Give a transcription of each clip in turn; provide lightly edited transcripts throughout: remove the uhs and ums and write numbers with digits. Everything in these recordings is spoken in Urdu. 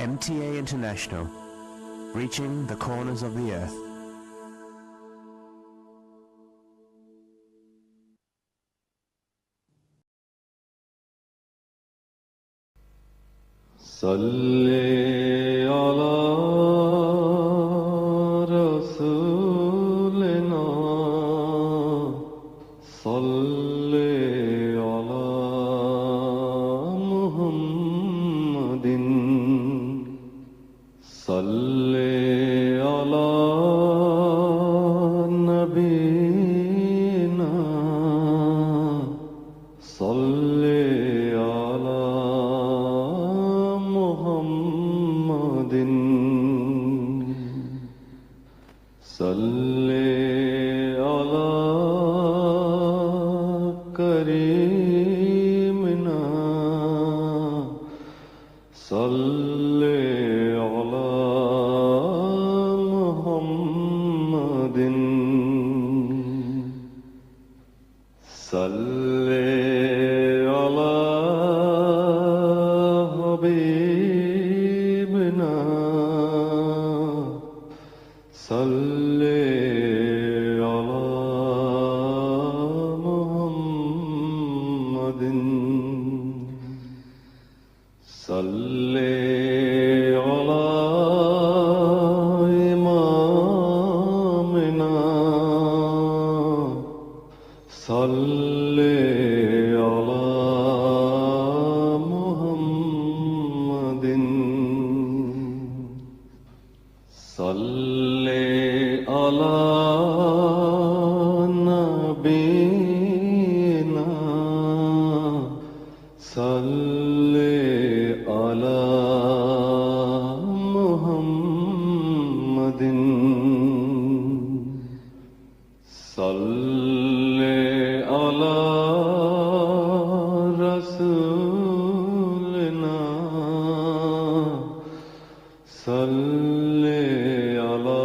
MTA International, reaching the corners of the earth. صلی علی رسولنا صلی علی محمد صلی علی نبینا صلی علی محمد صلی علی کریمنا صلی علی محمد صلی علی حبیبنا صلی علی محمد صلی علی امامنا صلی علی محمد صلی علی نبینا صلی علی محمد صلی علی رسولنا صلی علی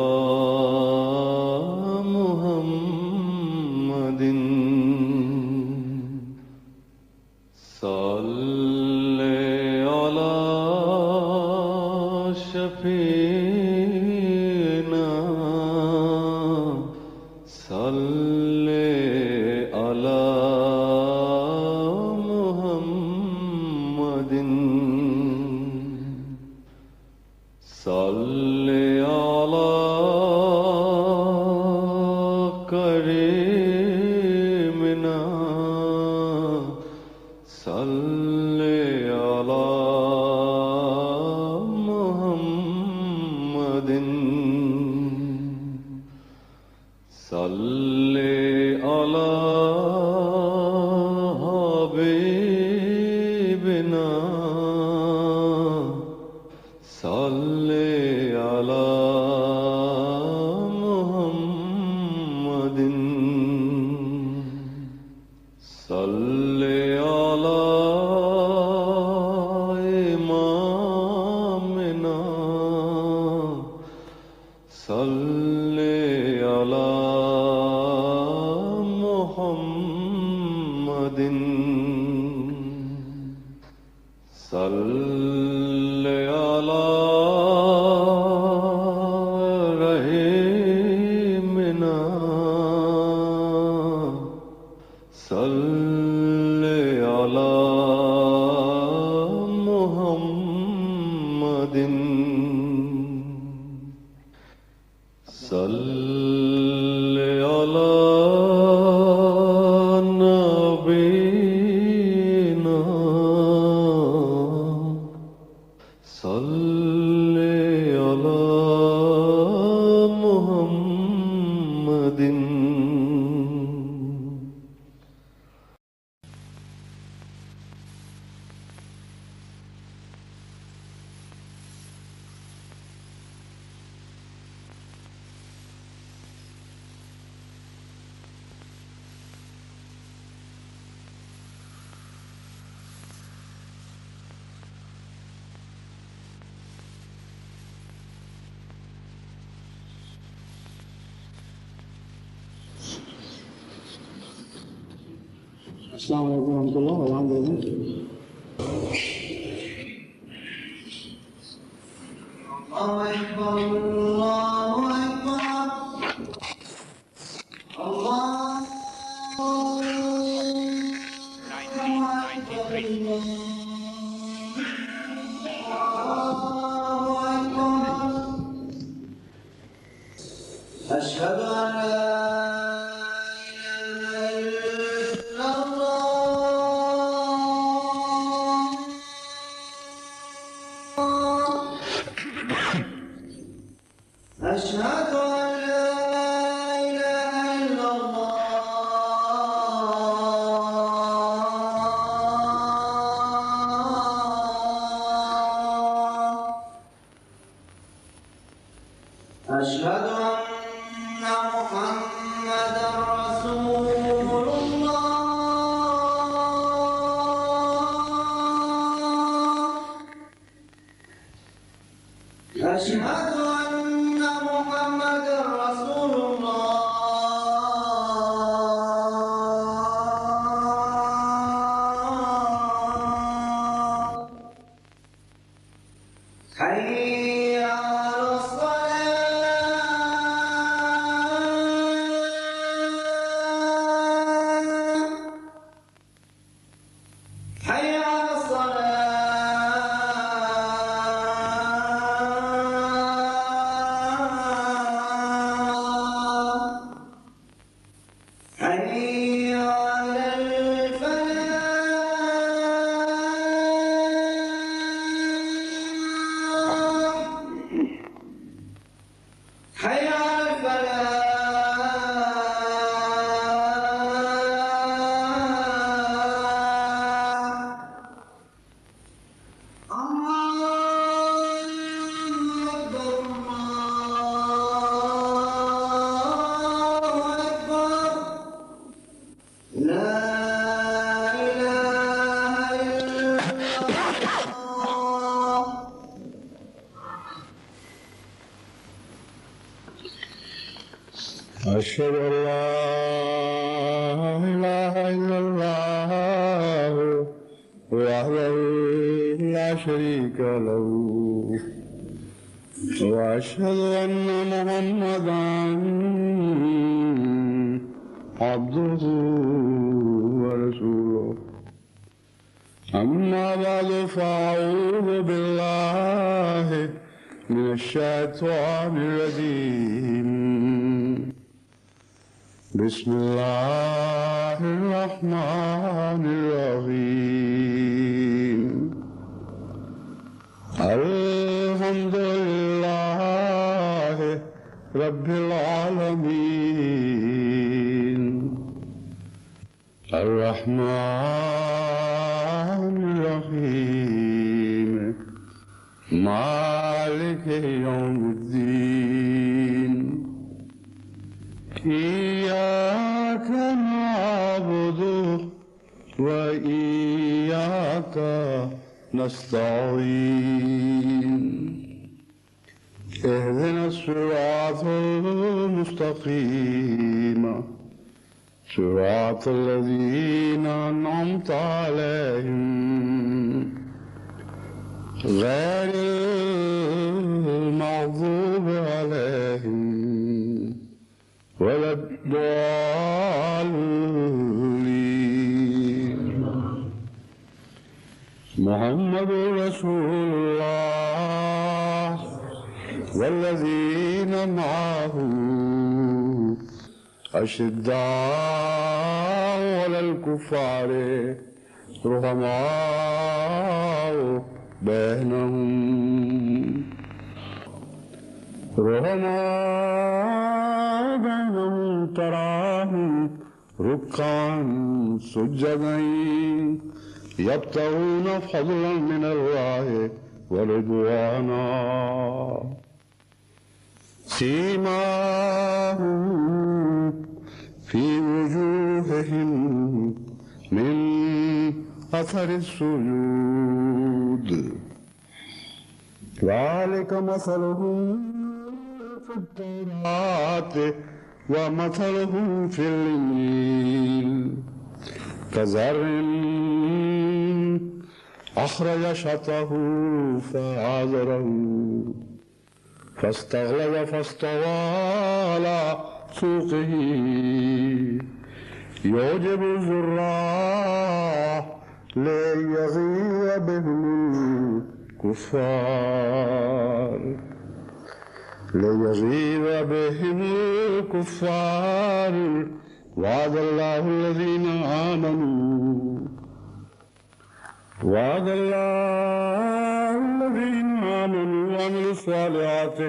محمد صلی علی شفیعنا صلی علی محمد صلی علی کریمنا صلی علی محمد صلی علی حبیبنا صلی علی محمد صلی علی امامنا صلی علی محمد صلی علی رحیمنا صلی علی محمد صلی علی نبینا صلی علی محمد السلام علیکم ورحمۃ اللہ. أكبر الله أكبر الله أكبر أشهد أن لا إله إلا الله أشهد أن لا إله إلا الله أشهد أن محمدا رسول الله أشهد أن محمدا رسول الله حي على الصلاة حي على الصلاة حي على الفلاح حي على الفلاح الله أكبر الله أكبر لا إله إلا الله أشهد أن لا إله إلا الله وحده لا شريك له وأشهد أن محمدا عبده ورسوله أما بعد فأعوذ بالله من الشيطان الرجيم بسم الله الرحمن الرحيم الحمد لله رب العالمين الرحمن الرحيم مالك يوم الدين إياك نعبد وإياك نستعين اهدنا الصراط المستقيم صراط الذين أنعمت عليهم غير المغضوب عليهم ولا الضالين محمد رسول الله والذين معه أشداء على الكفار رحماء بينهم تراهم ركعا سجدا يبتغون فضلا من الله ورضوانا سيماهم في وجوههم من أثر السجود ذلك مثلهم في التوراة ومثلهم في الإنجيل كزرع أخرج شطه فآزره فاستغلظ فاستوى على سوقه يعجب الزراع ليغيظ بهم الكفار وعد الله الذين آمنوا وعملوا الصالحات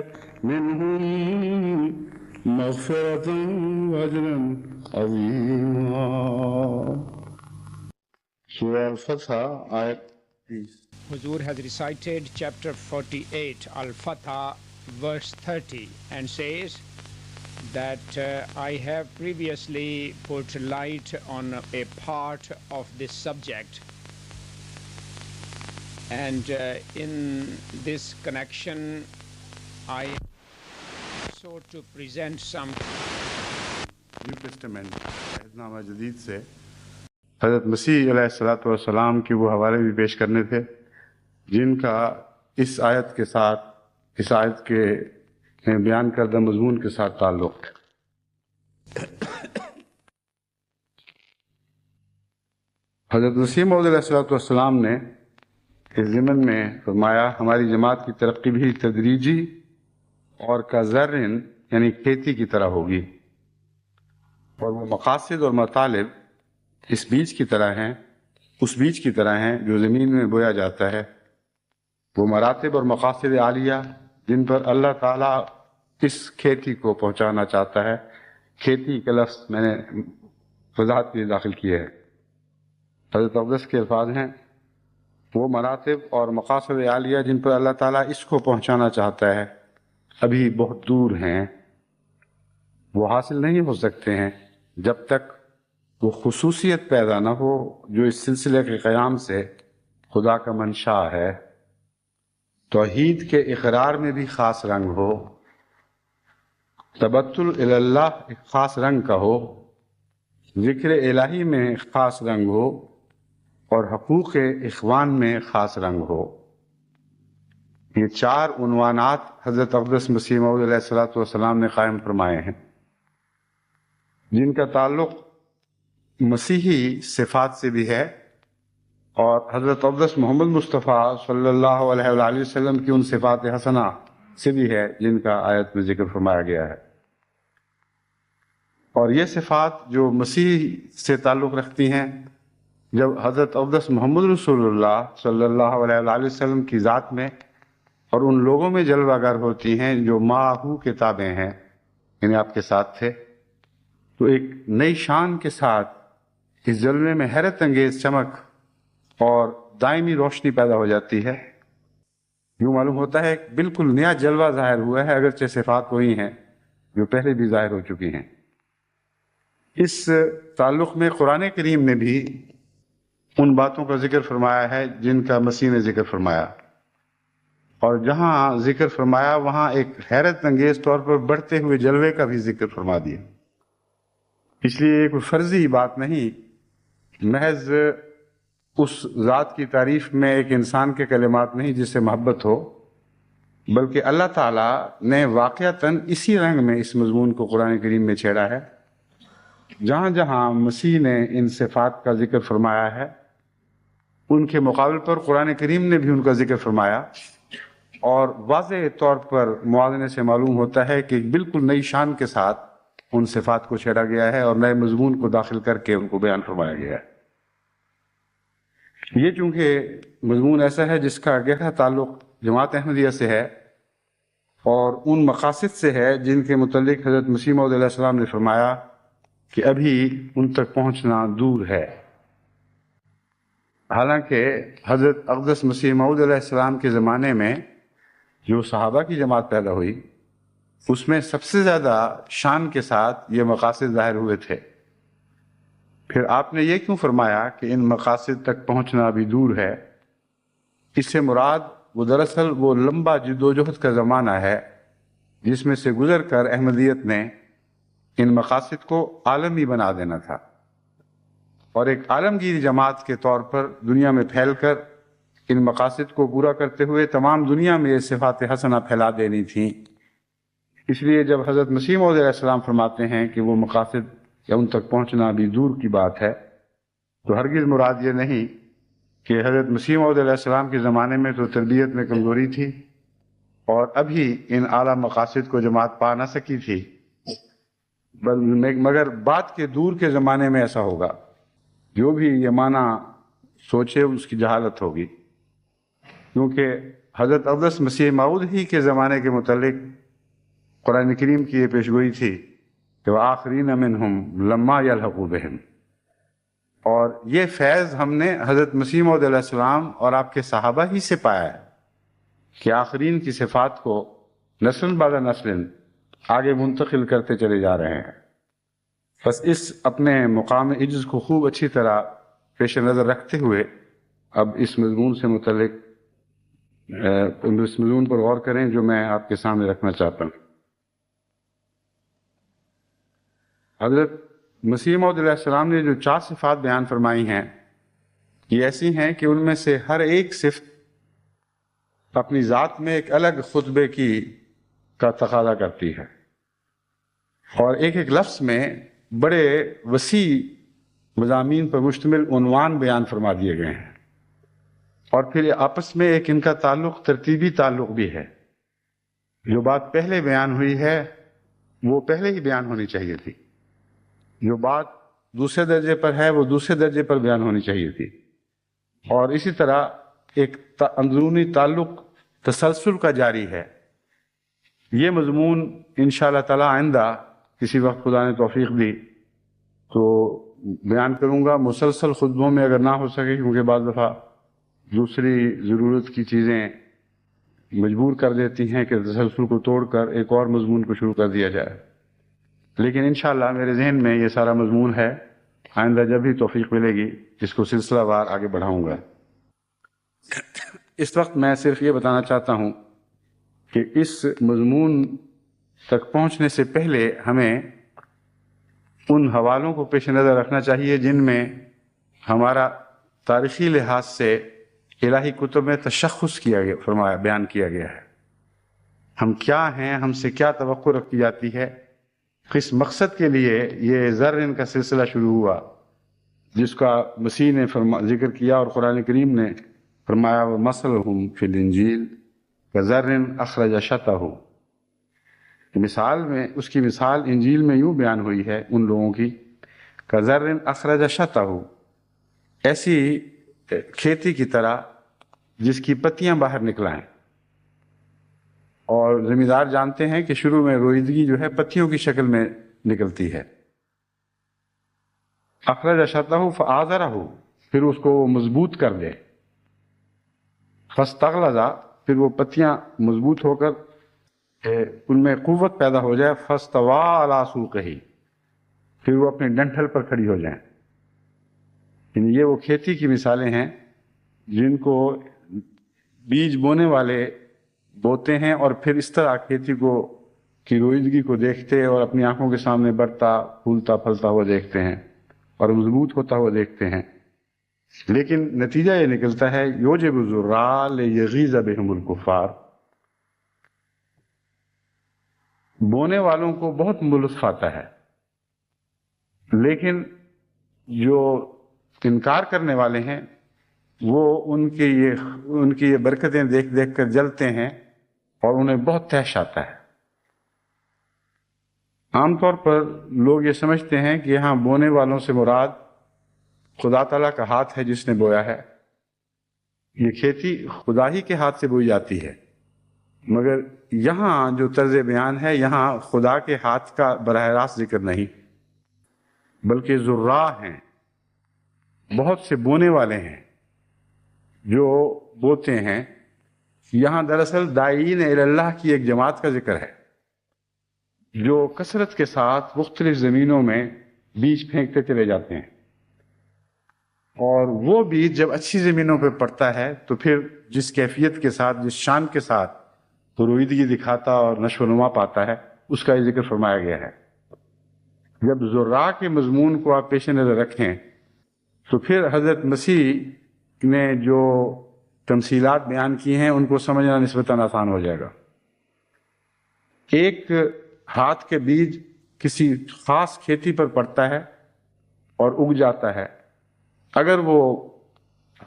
منهم مغفرة وأجرا عظيما. سورة الفتح آیت 30. Huzur has recited chapter 48, Al-Fatah, verse 30, and says that I have previously put light on a part of this subject, and in this connection I also to present some new testament عہد نامہ جدید سے حضرت مسیح علیہ الصلوۃ والسلام کے وہ حوالے بھی پیش کرنے تھے جن کا اس آیت کے ساتھ، اس آیت کے بیان کردہ مضمون کے ساتھ تعلق ہے. حضرت مسیح موعود علیہ الصلوۃ والسلام نے اس ضمن میں فرمایا ہماری جماعت کی ترقی بھی تدریجی اور کزرن یعنی کھیتی کی طرح ہوگی، اور وہ مقاصد اور مطالب اس بیج کی طرح ہیں، اس بیج کی طرح ہیں جو زمین میں بویا جاتا ہے. وہ مراتب اور مقاصد عالیہ جن پر اللہ تعالیٰ اس کھیتی کو پہنچانا چاہتا ہے. کھیتی کا لفظ میں نے وضاحت کے لیے داخل کیا ہے. حضرت اقدس کے الفاظ ہیں وہ مراتب اور مقاصد عالیہ جن پر اللہ تعالیٰ اس کو پہنچانا چاہتا ہے ابھی بہت دور ہیں، وہ حاصل نہیں ہو سکتے ہیں جب تک وہ خصوصیت پیدا نہ ہو جو اس سلسلے کے قیام سے خدا کا منشا ہے. توحید کے اقرار میں بھی خاص رنگ ہو، تبتل الی اللہ ایک خاص رنگ کا ہو، ذکر الہی میں خاص رنگ ہو، اور حقوق اخوان میں خاص رنگ ہو. یہ چار عنوانات حضرت اقدس مسیح موعود علیہ الصلوۃ والسلام نے قائم فرمائے ہیں جن کا تعلق مسیحی صفات سے بھی ہے اور حضرت اقدس محمد مصطفیٰ صلی اللہ علیہ وآلہ وسلم کی ان صفات حسنہ سے بھی ہے جن کا آیت میں ذکر فرمایا گیا ہے. اور یہ صفات جو مسیح سے تعلق رکھتی ہیں، جب حضرت اقدس محمد رسول اللہ صلی اللہ علیہ وآلہ وسلم کی ذات میں اور ان لوگوں میں جلوہ گر ہوتی ہیں جو معہو کے تابع ہیں، یعنی آپ کے ساتھ تھے، تو ایک نئی شان کے ساتھ اس جلوے میں حیرت انگیز چمک اور دائمی روشنی پیدا ہو جاتی ہے. یوں معلوم ہوتا ہے کہ بالکل نیا جلوہ ظاہر ہوا ہے، اگرچہ صفات وہی ہیں جو پہلے بھی ظاہر ہو چکی ہیں. اس تعلق میں قرآن کریم نے بھی ان باتوں کا ذکر فرمایا ہے جن کا مسیح نے ذکر فرمایا، اور جہاں ذکر فرمایا وہاں ایک حیرت انگیز طور پر بڑھتے ہوئے جلوے کا بھی ذکر فرما دیا. اس لیے یہ کوئی فرضی بات نہیں، محض اس ذات کی تعریف میں ایک انسان کے کلمات نہیں جس سے محبت ہو، بلکہ اللہ تعالیٰ نے واقعتاً اسی رنگ میں اس مضمون کو قرآن کریم میں چھیڑا ہے. جہاں جہاں مسیح نے ان صفات کا ذکر فرمایا ہے ان کے مقابل پر قرآن کریم نے بھی ان کا ذکر فرمایا، اور واضح طور پر موازنے سے معلوم ہوتا ہے کہ بالکل نئی شان کے ساتھ ان صفات کو چھیڑا گیا ہے اور نئے مضمون کو داخل کر کے ان کو بیان فرمایا گیا ہے. یہ چونکہ مضمون ایسا ہے جس کا گہرا تعلق جماعت احمدیہ سے ہے اور ان مقاصد سے ہے جن کے متعلق حضرت مسیح موعود علیہ السلام نے فرمایا کہ ابھی ان تک پہنچنا دور ہے. حالانکہ حضرت اقدس مسیح موعود علیہ السلام کے زمانے میں جو صحابہ کی جماعت پیدا ہوئی اس میں سب سے زیادہ شان کے ساتھ یہ مقاصد ظاہر ہوئے تھے. پھر آپ نے یہ کیوں فرمایا کہ ان مقاصد تک پہنچنا ابھی دور ہے؟ اس سے مراد وہ دراصل وہ لمبا جد و جہد کا زمانہ ہے جس میں سے گزر کر احمدیت نے ان مقاصد کو عالمی بنا دینا تھا، اور ایک عالمگیر جماعت کے طور پر دنیا میں پھیل کر ان مقاصد کو پورا کرتے ہوئے تمام دنیا میں یہ صفات حسنہ پھیلا دینی تھیں اس لیے جب حضرت مسیح موعود علیہ السلام فرماتے ہیں کہ وہ مقاصد یا ان تک پہنچنا بھی دور کی بات ہے، تو ہرگز مراد یہ نہیں کہ حضرت مسیح موعود علیہ السلام کے زمانے میں تو تربیت میں کمزوری تھی اور ابھی ان اعلیٰ مقاصد کو جماعت پا نہ سکی تھی، مگر بعد کے دور کے زمانے میں ایسا ہوگا۔ جو بھی یہ معنی سوچے اس کی جہالت ہوگی، کیونکہ حضرت اقدس مسیح موعود ہی کے زمانے کے متعلق قرآن کریم کی یہ پیشگوئی تھی کہ وَآخَرِينَ مِنْهُمْ لَمَّا يَلْحَقُوا بِهِمْ، اور یہ فیض ہم نے حضرت مسیح موعود علیہ السلام اور آپ کے صحابہ ہی سے پایا ہے کہ آخرین کی صفات کو نسل بعد نسل آگے منتقل کرتے چلے جا رہے ہیں۔ بس اس اپنے مقام عجز کو خوب اچھی طرح پیش نظر رکھتے ہوئے اب اس مضمون سے متعلق اس مضمون پر غور کریں جو میں آپ کے سامنے رکھنا چاہتا ہوں۔ حضرت مسیح موعود علیہ السلام نے جو 4 صفات بیان فرمائی ہیں یہ ایسی ہیں کہ ان میں سے ہر ایک صفت اپنی ذات میں ایک الگ خطبے کا تقاضا کرتی ہے، اور ایک ایک لفظ میں بڑے وسیع مضامین پر مشتمل عنوان بیان فرما دیے گئے ہیں، اور پھر آپس میں ایک ان کا تعلق ترتیبی تعلق بھی ہے۔ جو بات پہلے بیان ہوئی ہے وہ پہلے ہی بیان ہونی چاہیے تھی، جو بات دوسرے درجے پر ہے وہ دوسرے درجے پر بیان ہونی چاہیے تھی، اور اسی طرح ایک اندرونی تعلق تسلسل کا جاری ہے۔ یہ مضمون انشاءاللہ تعالی آئندہ کسی وقت خدا نے توفیق دی تو بیان کروں گا، مسلسل خطبوں میں اگر نہ ہو سکے، کیونکہ بعض دفعہ دوسری ضرورت کی چیزیں مجبور کر دیتی ہیں کہ تسلسل کو توڑ کر ایک اور مضمون کو شروع کر دیا جائے، لیکن انشاءاللہ میرے ذہن میں یہ سارا مضمون ہے، آئندہ جب بھی توفیق ملے گی اس کو سلسلہ وار آگے بڑھاؤں گا۔ اس وقت میں صرف یہ بتانا چاہتا ہوں کہ اس مضمون تک پہنچنے سے پہلے ہمیں ان حوالوں کو پیش نظر رکھنا چاہیے جن میں ہمارا تاریخی لحاظ سے الہی کتب میں تشخص کیا گیا، بیان کیا گیا ہے۔ ہم کیا ہیں، ہم سے کیا توقع رکھی جاتی ہے، کس مقصد کے لیے یہ ذرن کا سلسلہ شروع ہوا جس کا مسیح نے ذکر کیا اور قرآن کریم نے فرمایا وَمَثَلُهُمْ فِي الْإِنْجِيلِ كَزَرْعٍ أَخْرَجَ شَطْأَهُ، مثال میں اس کی مثال انجیل میں یوں بیان ہوئی ہے ان لوگوں کی كَزَرْعٍ أَخْرَجَ شَطْأَهُ، ایسی کھیتی کی طرح جس کی پتیاں باہر نکلائیں، اور زمیندار جانتے ہیں کہ شروع میں روئیدگی جو ہے پتیوں کی شکل میں نکلتی ہے۔ اخرج شطأہ فآزرہ، پھر اس کو مضبوط کر دے، فاستغلظ، پھر وہ پتیاں مضبوط ہو کر ان میں قوت پیدا ہو جائے، فاستوی علی سوقہ، پھر وہ اپنے ڈنٹھل پر کھڑی ہو جائیں۔ یعنی یہ وہ کھیتی کی مثالیں ہیں جن کو بیج بونے والے بوتے ہیں اور پھر اس طرح کھیتی کی روئیدگی کو دیکھتے اور اپنی آنکھوں کے سامنے بڑھتا پھولتا پھلتا ہوا دیکھتے ہیں اور مضبوط ہوتا ہوا دیکھتے ہیں، لیکن نتیجہ یہ نکلتا ہے یوجب الزراء لیغیظ بہم الکفار، بونے والوں کو بہت لطف آتا ہے، لیکن جو انکار کرنے والے ہیں وہ ان کی یہ برکتیں دیکھ دیکھ کر جلتے ہیں اور انہیں بہت تحش آتا ہے۔ عام طور پر لوگ یہ سمجھتے ہیں کہ یہاں بونے والوں سے مراد خدا تعالیٰ کا ہاتھ ہے جس نے بویا ہے، یہ کھیتی خدا ہی کے ہاتھ سے بوئی جاتی ہے، مگر یہاں جو طرز بیان ہے یہاں خدا کے ہاتھ کا براہ راست ذکر نہیں، بلکہ زراع ہیں، بہت سے بونے والے ہیں جو بوتے ہیں۔ یہاں دراصل داعین الی اللہ کی ایک جماعت کا ذکر ہے جو کثرت کے ساتھ مختلف زمینوں میں بیج پھینکتے چلے جاتے ہیں، اور وہ بیج جب اچھی زمینوں پہ پڑتا ہے تو پھر جس کیفیت کے ساتھ، جس شان کے ساتھ روئیدگی دکھاتا اور نشو و نما پاتا ہے، اس کا یہ ذکر فرمایا گیا ہے۔ جب زراع کے مضمون کو آپ پیش نظر رکھیں تو پھر حضرت مسیح نے جو تمثیلات بیان کی ہیں ان کو سمجھنا نسبتاً آسان ہو جائے گا۔ ایک ہاتھ کے بیج کسی خاص کھیتی پر پڑتا ہے اور اگ جاتا ہے، اگر وہ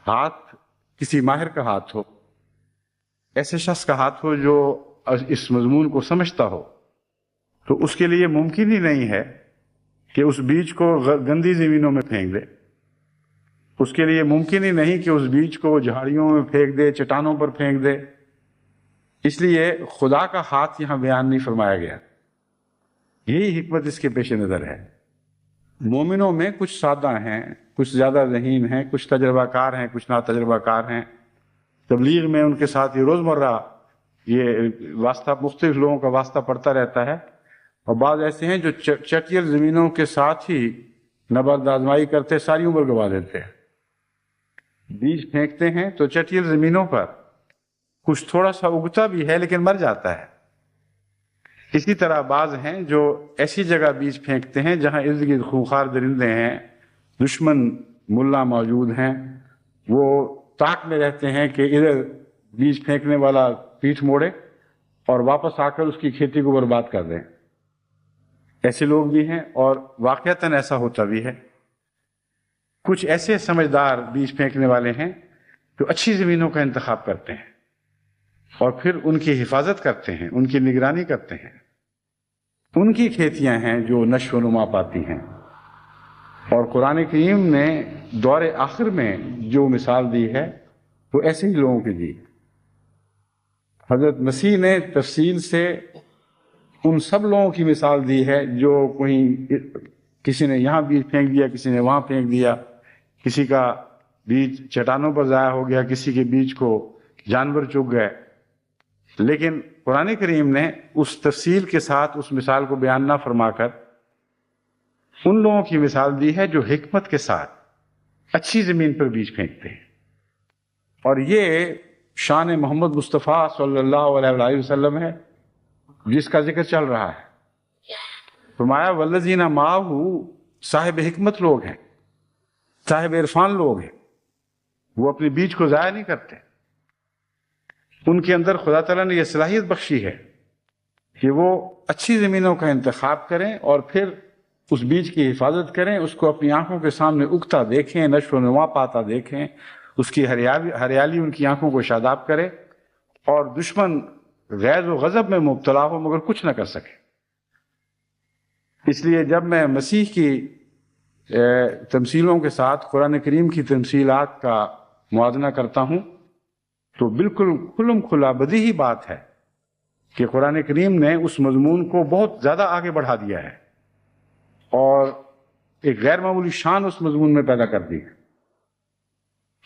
ہاتھ کسی ماہر کا ہاتھ ہو، ایسے شخص کا ہاتھ ہو جو اس مضمون کو سمجھتا ہو، تو اس کے لیے ممکن ہی نہیں ہے کہ اس بیج کو گندی زمینوں میں پھینک دے، اس کے لیے ممکن ہی نہیں کہ اس بیج کو وہ جھاڑیوں میں پھینک دے، چٹانوں پر پھینک دے۔ اس لیے خدا کا ہاتھ یہاں بیان نہیں فرمایا گیا، یہی حکمت اس کے پیش نظر ہے۔ مومنوں میں کچھ سادہ ہیں، کچھ زیادہ ذہین ہیں، کچھ تجربہ کار ہیں، کچھ نا تجربہ کار ہیں۔ تبلیغ میں ان کے ساتھ یہ روزمرہ یہ واسطہ، مختلف لوگوں کا واسطہ پڑتا رہتا ہے، اور بعض ایسے ہیں جو چٹیل زمینوں کے ساتھ ہی نبرد آزمائی کرتے ساری عمر گوا دیتے ہیں۔ بیج پھینکتے ہیں تو چٹیل زمینوں پر کچھ تھوڑا سا اگتا بھی ہے لیکن مر جاتا ہے۔ اسی طرح بعض ہیں جو ایسی جگہ بیج پھینکتے ہیں جہاں ارد گرد خونخوار درندے ہیں، دشمن ملا موجود ہیں، وہ طاق میں رہتے ہیں کہ ادھر بیج پھینکنے والا پیٹھ موڑے اور واپس آ کر اس کی کھیتی کو برباد کر دیں۔ ایسے لوگ بھی ہیں، اور واقعتاً ایسا ہوتا بھی ہے۔ کچھ ایسے سمجھدار بیج پھینکنے والے ہیں جو اچھی زمینوں کا انتخاب کرتے ہیں اور پھر ان کی حفاظت کرتے ہیں، ان کی نگرانی کرتے ہیں۔ ان کی کھیتیاں ہیں جو نشو و نما پاتی ہیں۔ اور قرآن کریم نے دور آخر میں جو مثال دی ہے وہ ایسے ہی لوگوں کی دی۔ حضرت مسیح نے تفصیل سے ان سب لوگوں کی مثال دی ہے جو کہیں کسی نے یہاں بیج پھینک دیا، کسی نے وہاں پھینک دیا، کسی کا بیج چٹانوں پر ضائع ہو گیا، کسی کے بیج کو جانور چگ گئے۔ لیکن قرآن کریم نے اس تفصیل کے ساتھ اس مثال کو بیان نہ فرما کر ان لوگوں کی مثال دی ہے جو حکمت کے ساتھ اچھی زمین پر بیج پھینکتے ہیں۔ اور یہ شان محمد مصطفیٰ صلی اللہ علیہ وآلہ وسلم ہے جس کا ذکر چل رہا ہے۔ فرمایا والذین معہ، صاحب حکمت لوگ ہیں، صاحب عرفان لوگ ہیں، وہ اپنے بیج کو ضائع نہیں کرتے۔ ان کے اندر خدا تعالیٰ نے یہ صلاحیت بخشی ہے کہ وہ اچھی زمینوں کا انتخاب کریں اور پھر اس بیج کی حفاظت کریں، اس کو اپنی آنکھوں کے سامنے اگتا دیکھیں، نشو و نما پاتا دیکھیں، اس کی ہریالی ان کی آنکھوں کو شاداب کرے، اور دشمن غیظ و غضب میں مبتلا ہو مگر کچھ نہ کر سکے۔ اس لیے جب میں مسیح کی تمثیلوں کے ساتھ قرآن کریم کی تمثیلات کا موازنہ کرتا ہوں تو بالکل کھلم کھلا بدیہی بات ہے کہ قرآن کریم نے اس مضمون کو بہت زیادہ آگے بڑھا دیا ہے اور ایک غیر معمولی شان اس مضمون میں پیدا کر دی ہے۔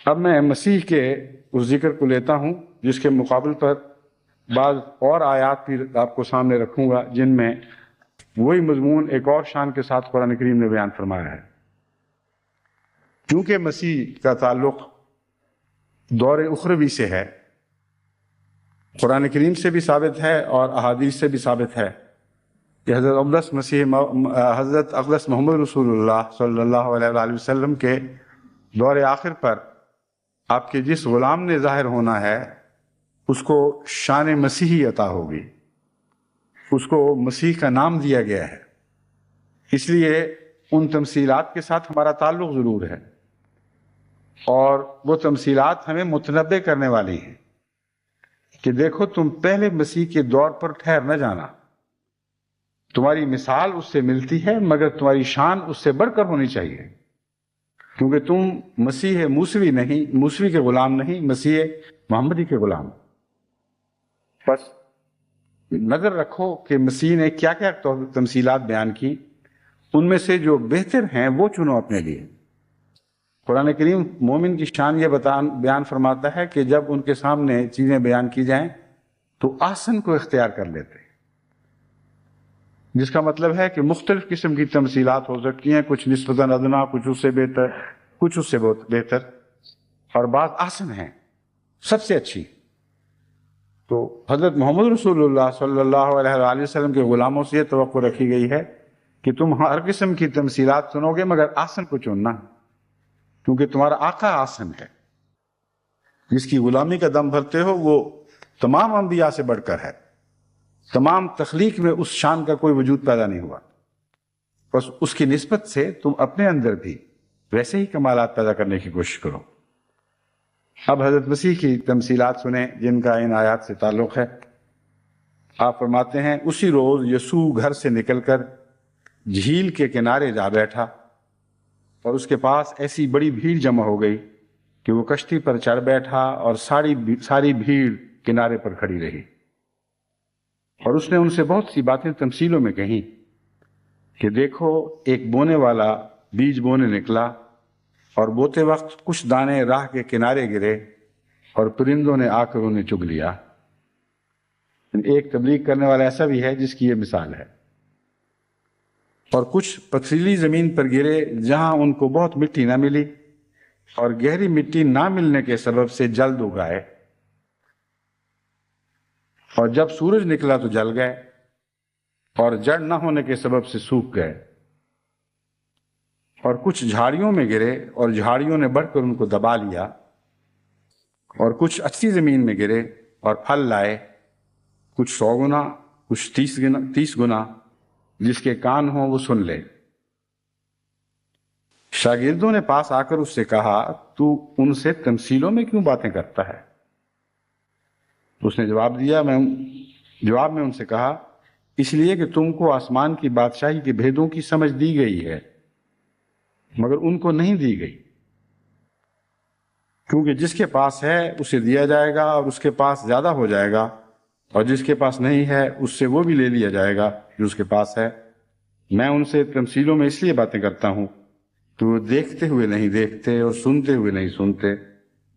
اب میں مسیح کے اس ذکر کو لیتا ہوں جس کے مقابل پر بعض اور آیات بھی آپ کو سامنے رکھوں گا جن میں وہی مضمون ایک اور شان کے ساتھ قرآن کریم نے بیان فرمایا ہے۔ کیونکہ مسیح کا تعلق دور اخروی سے ہے، قرآن کریم سے بھی ثابت ہے اور احادیث سے بھی ثابت ہے کہ حضرت اقدس محمد رسول اللہ صلی اللہ علیہ وآلہ وسلم کے دور آخر پر آپ کے جس غلام نے ظاہر ہونا ہے اس کو شان مسیحی عطا ہوگی، اس کو مسیح کا نام دیا گیا ہے۔ اس لیے ان تمثیلات کے ساتھ ہمارا تعلق ضرور ہے، اور وہ تمثیلات ہمیں متنبع کرنے والی ہیں کہ دیکھو تم پہلے مسیح کے دور پر ٹھہر نہ جانا، تمہاری مثال اس سے ملتی ہے مگر تمہاری شان اس سے بڑھ کر ہونی چاہیے، کیونکہ تم مسیح موسوی نہیں، موسوی کے غلام نہیں، مسیح محمدی کے غلام۔ بس نظر رکھو کہ مسیح نے کیا کیا تمثیلات بیان کی، ان میں سے جو بہتر ہیں وہ چنو اپنے لیے۔ قرآن کریم مومن کی شان یہ بیان فرماتا ہے کہ جب ان کے سامنے چیزیں بیان کی جائیں تو احسن کو اختیار کر لیتے، جس کا مطلب ہے کہ مختلف قسم کی تمثیلات ہو سکتی ہیں، کچھ نسبتاً ادنا، کچھ اس سے بہتر، کچھ اس سے بہتر، اور بعض احسن ہیں، سب سے اچھی۔ تو حضرت محمد رسول اللہ صلی اللہ علیہ وآلہ وسلم کے غلاموں سے یہ توقع رکھی گئی ہے کہ تم ہر قسم کی تمثیلات سنو گے مگر احسن کو چننا، کیونکہ تمہارا آقا احسن ہے، جس کی غلامی کا دم بھرتے ہو وہ تمام انبیاء سے بڑھ کر ہے، تمام تخلیق میں اس شان کا کوئی وجود پیدا نہیں ہوا، بس اس کی نسبت سے تم اپنے اندر بھی ویسے ہی کمالات پیدا کرنے کی کوشش کرو۔ اب حضرت مسیح کی تمثیلات سنیں جن کا ان آیات سے تعلق ہے۔ آپ فرماتے ہیں اسی روز یسوع گھر سے نکل کر جھیل کے کنارے جا بیٹھا اور اس کے پاس ایسی بڑی بھیڑ جمع ہو گئی کہ وہ کشتی پر چڑھ بیٹھا اور ساری بھیڑ کنارے پر کھڑی رہی، اور اس نے ان سے بہت سی باتیں تمثیلوں میں کہیں کہ دیکھو ایک بونے والا بیج بونے نکلا، اور بوتے وقت کچھ دانے راہ کے کنارے گرے اور پرندوں نے آ کر انہیں چگ لیا۔ ایک تبلیغ کرنے والا ایسا بھی ہے جس کی یہ مثال ہے۔ اور کچھ پتھریلی زمین پر گرے جہاں ان کو بہت مٹی نہ ملی، اور گہری مٹی نہ ملنے کے سبب سے جلد اگائے، اور جب سورج نکلا تو جل گئے، اور جڑ نہ ہونے کے سبب سے سوکھ گئے۔ اور کچھ جھاڑیوں میں گرے اور جھاڑیوں نے بڑھ کر ان کو دبا لیا، اور کچھ اچھی زمین میں گرے اور پھل لائے، کچھ 100 گنا، کچھ 30 گنا، جس کے کان ہوں وہ سن لے۔ شاگردوں نے پاس آ کر اس سے کہا تو ان سے تمثیلوں میں کیوں باتیں کرتا ہے؟ اس نے جواب میں ان سے کہا اس لیے کہ تم کو آسمان کی بادشاہی کے بھیدوں کی سمجھ دی گئی ہے مگر ان کو نہیں دی گئی، کیونکہ جس کے پاس ہے اسے دیا جائے گا اور اس کے پاس زیادہ ہو جائے گا، اور جس کے پاس نہیں ہے اس سے وہ بھی لے لیا جائے گا جو اس کے پاس ہے۔ میں ان سے تمثیلوں میں اس لیے باتیں کرتا ہوں کہ وہ دیکھتے ہوئے نہیں دیکھتے اور سنتے ہوئے نہیں سنتے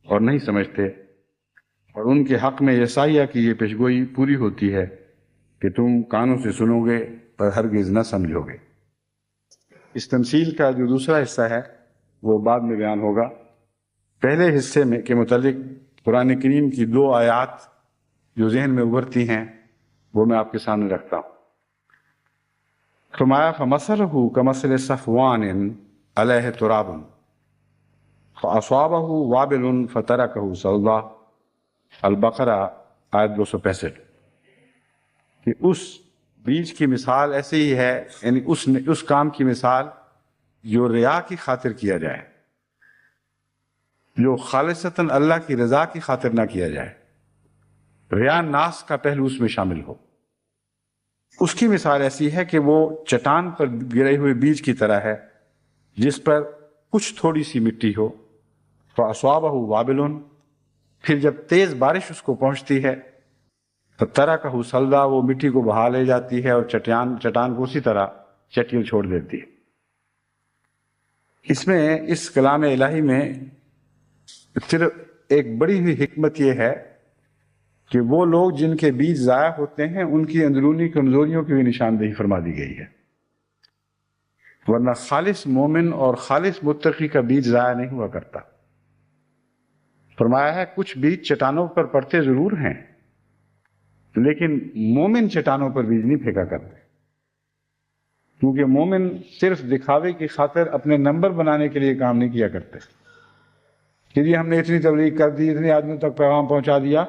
اور نہیں سمجھتے، اور ان کے حق میں یسایہ کی یہ پیشگوئی پوری ہوتی ہے کہ تم کانوں سے سنو گے پر ہرگز نہ سمجھو گے۔ اس تمثیل کا جو دوسرا حصہ ہے وہ بعد میں بیان ہوگا۔ پہلے حصے میں کے متعلق قرآن کریم کی 2 آیات جو ذہن میں ابھرتی ہیں وہ میں آپ کے سامنے رکھتا ہوں۔ فرمایا فَمَثَلُهُ كَمَثَلِ صَفْوَانٍ عَلَيْهِ تُرَابٌ فَأَصَابَهُ وَابِلٌ فَتَرَكَهُ صَلْدًا، البقرہ آیت 265۔ کہ اس بیج کی مثال ایسے ہی ہے، یعنی اس کام کی مثال جو ریا کی خاطر کیا جائے، جو خالصتاً اللہ کی رضا کی خاطر نہ کیا جائے، ریا ناس کا پہلو اس میں شامل ہو۔ اس کی مثال ایسی ہے کہ وہ چٹان پر گرے ہوئے بیج کی طرح ہے جس پر کچھ تھوڑی سی مٹی ہو، فَأَصَابَهُ وَابِلٌ، پھر جب تیز بارش اس کو پہنچتی ہے فَتَرَكَهُ صَلْدًا، وہ مٹی کو بہا لے جاتی ہے اور چٹان کو اسی طرح چٹیل چھوڑ دیتی ہے۔ اس میں اس کلام الہی میں صرف ایک بڑی ہوئی حکمت یہ ہے کہ وہ لوگ جن کے بیج ضائع ہوتے ہیں ان کی اندرونی کمزوریوں کی بھی نشاندہی فرما دی گئی ہے، ورنہ خالص مومن اور خالص متقی کا بیج ضائع نہیں ہوا کرتا۔ فرمایا ہے کچھ بیج چٹانوں پر پڑتے ضرور ہیں لیکن مومن چٹانوں پر بیج نہیں پھینکا کرتے، کیونکہ مومن صرف دکھاوے کی خاطر اپنے نمبر بنانے کے لیے کام نہیں کیا کرتے کہ جی ہم نے اتنی تبلیغ کر دی، اتنے آدمیوں تک پیغام پہنچا دیا۔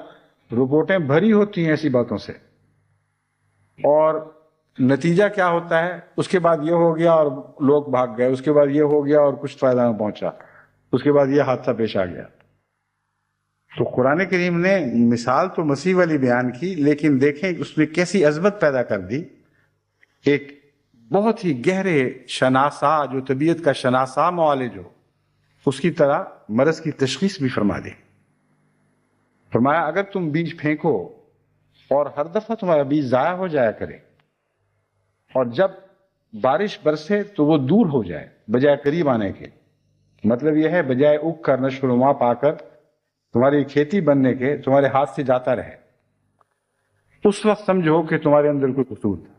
رپورٹیں بھری ہوتی ہیں ایسی باتوں سے، اور نتیجہ کیا ہوتا ہے؟ اس کے بعد یہ ہو گیا اور لوگ بھاگ گئے، اس کے بعد یہ ہو گیا اور کچھ فائدہ نہ پہنچا، اس کے بعد یہ حادثہ پیش آ گیا۔ تو قرآن کریم نے مثال تو مسیح والی بیان کی، لیکن دیکھیں اس میں کیسی عظمت پیدا کر دی۔ ایک بہت ہی گہرے شناسا، جو طبیعت کا شناسا معالج ہو، اس کی طرح مرض کی تشخیص بھی فرما دی۔ فرمایا اگر تم بیج پھینکو اور ہر دفعہ تمہارا بیج ضائع ہو جایا کرے، اور جب بارش برسے تو وہ دور ہو جائے بجائے قریب آنے کے، مطلب یہ ہے بجائے اگ کر نشو و نما پا کر تمہاری کھیتی بننے کے تمہارے ہاتھ سے جاتا رہے، اس وقت سمجھو کہ تمہارے اندر کوئی قصور تھا۔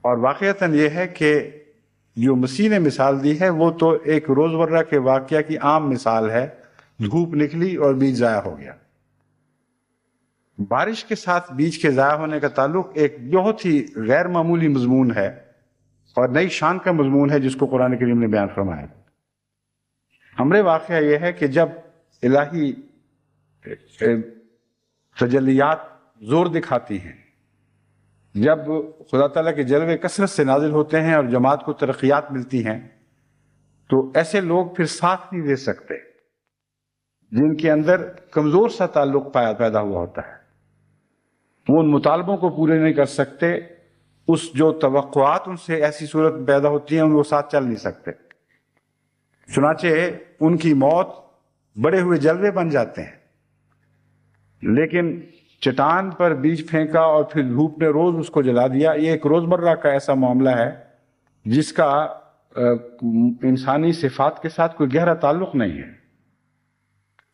اور واقعتاً یہ ہے کہ جو مسیح نے مثال دی ہے وہ تو ایک روزمرہ کے واقعہ کی عام مثال ہے۔ دھوپ نکلی اور بیج ضائع ہو گیا۔ بارش کے ساتھ بیج کے ضائع ہونے کا تعلق ایک بہت ہی غیر معمولی مضمون ہے اور نئی شان کا مضمون ہے جس کو قرآن کریم نے بیان فرمایا۔ امر واقعہ یہ ہے کہ جب الہی تجلیات زور دکھاتی ہیں جب خدا تعالیٰ کے جلوے کثرت سے نازل ہوتے ہیں اور جماعت کو ترقیات ملتی ہیں تو ایسے لوگ پھر ساتھ نہیں دے سکتے جن کے اندر کمزور سا تعلق پیدا ہوا ہوتا ہے. وہ ان مطالبوں کو پورے نہیں کر سکتے، اس جو توقعات ان سے ایسی صورت پیدا ہوتی ہیں وہ ساتھ چل نہیں سکتے. چنانچہ ان کی موت بڑے ہوئے جلوے بن جاتے ہیں. لیکن چٹان پر بیج پھینکا اور پھر دھوپ نے روز اس کو جلا دیا، یہ ایک روزمرہ کا ایسا معاملہ ہے جس کا انسانی صفات کے ساتھ کوئی گہرا تعلق نہیں ہے.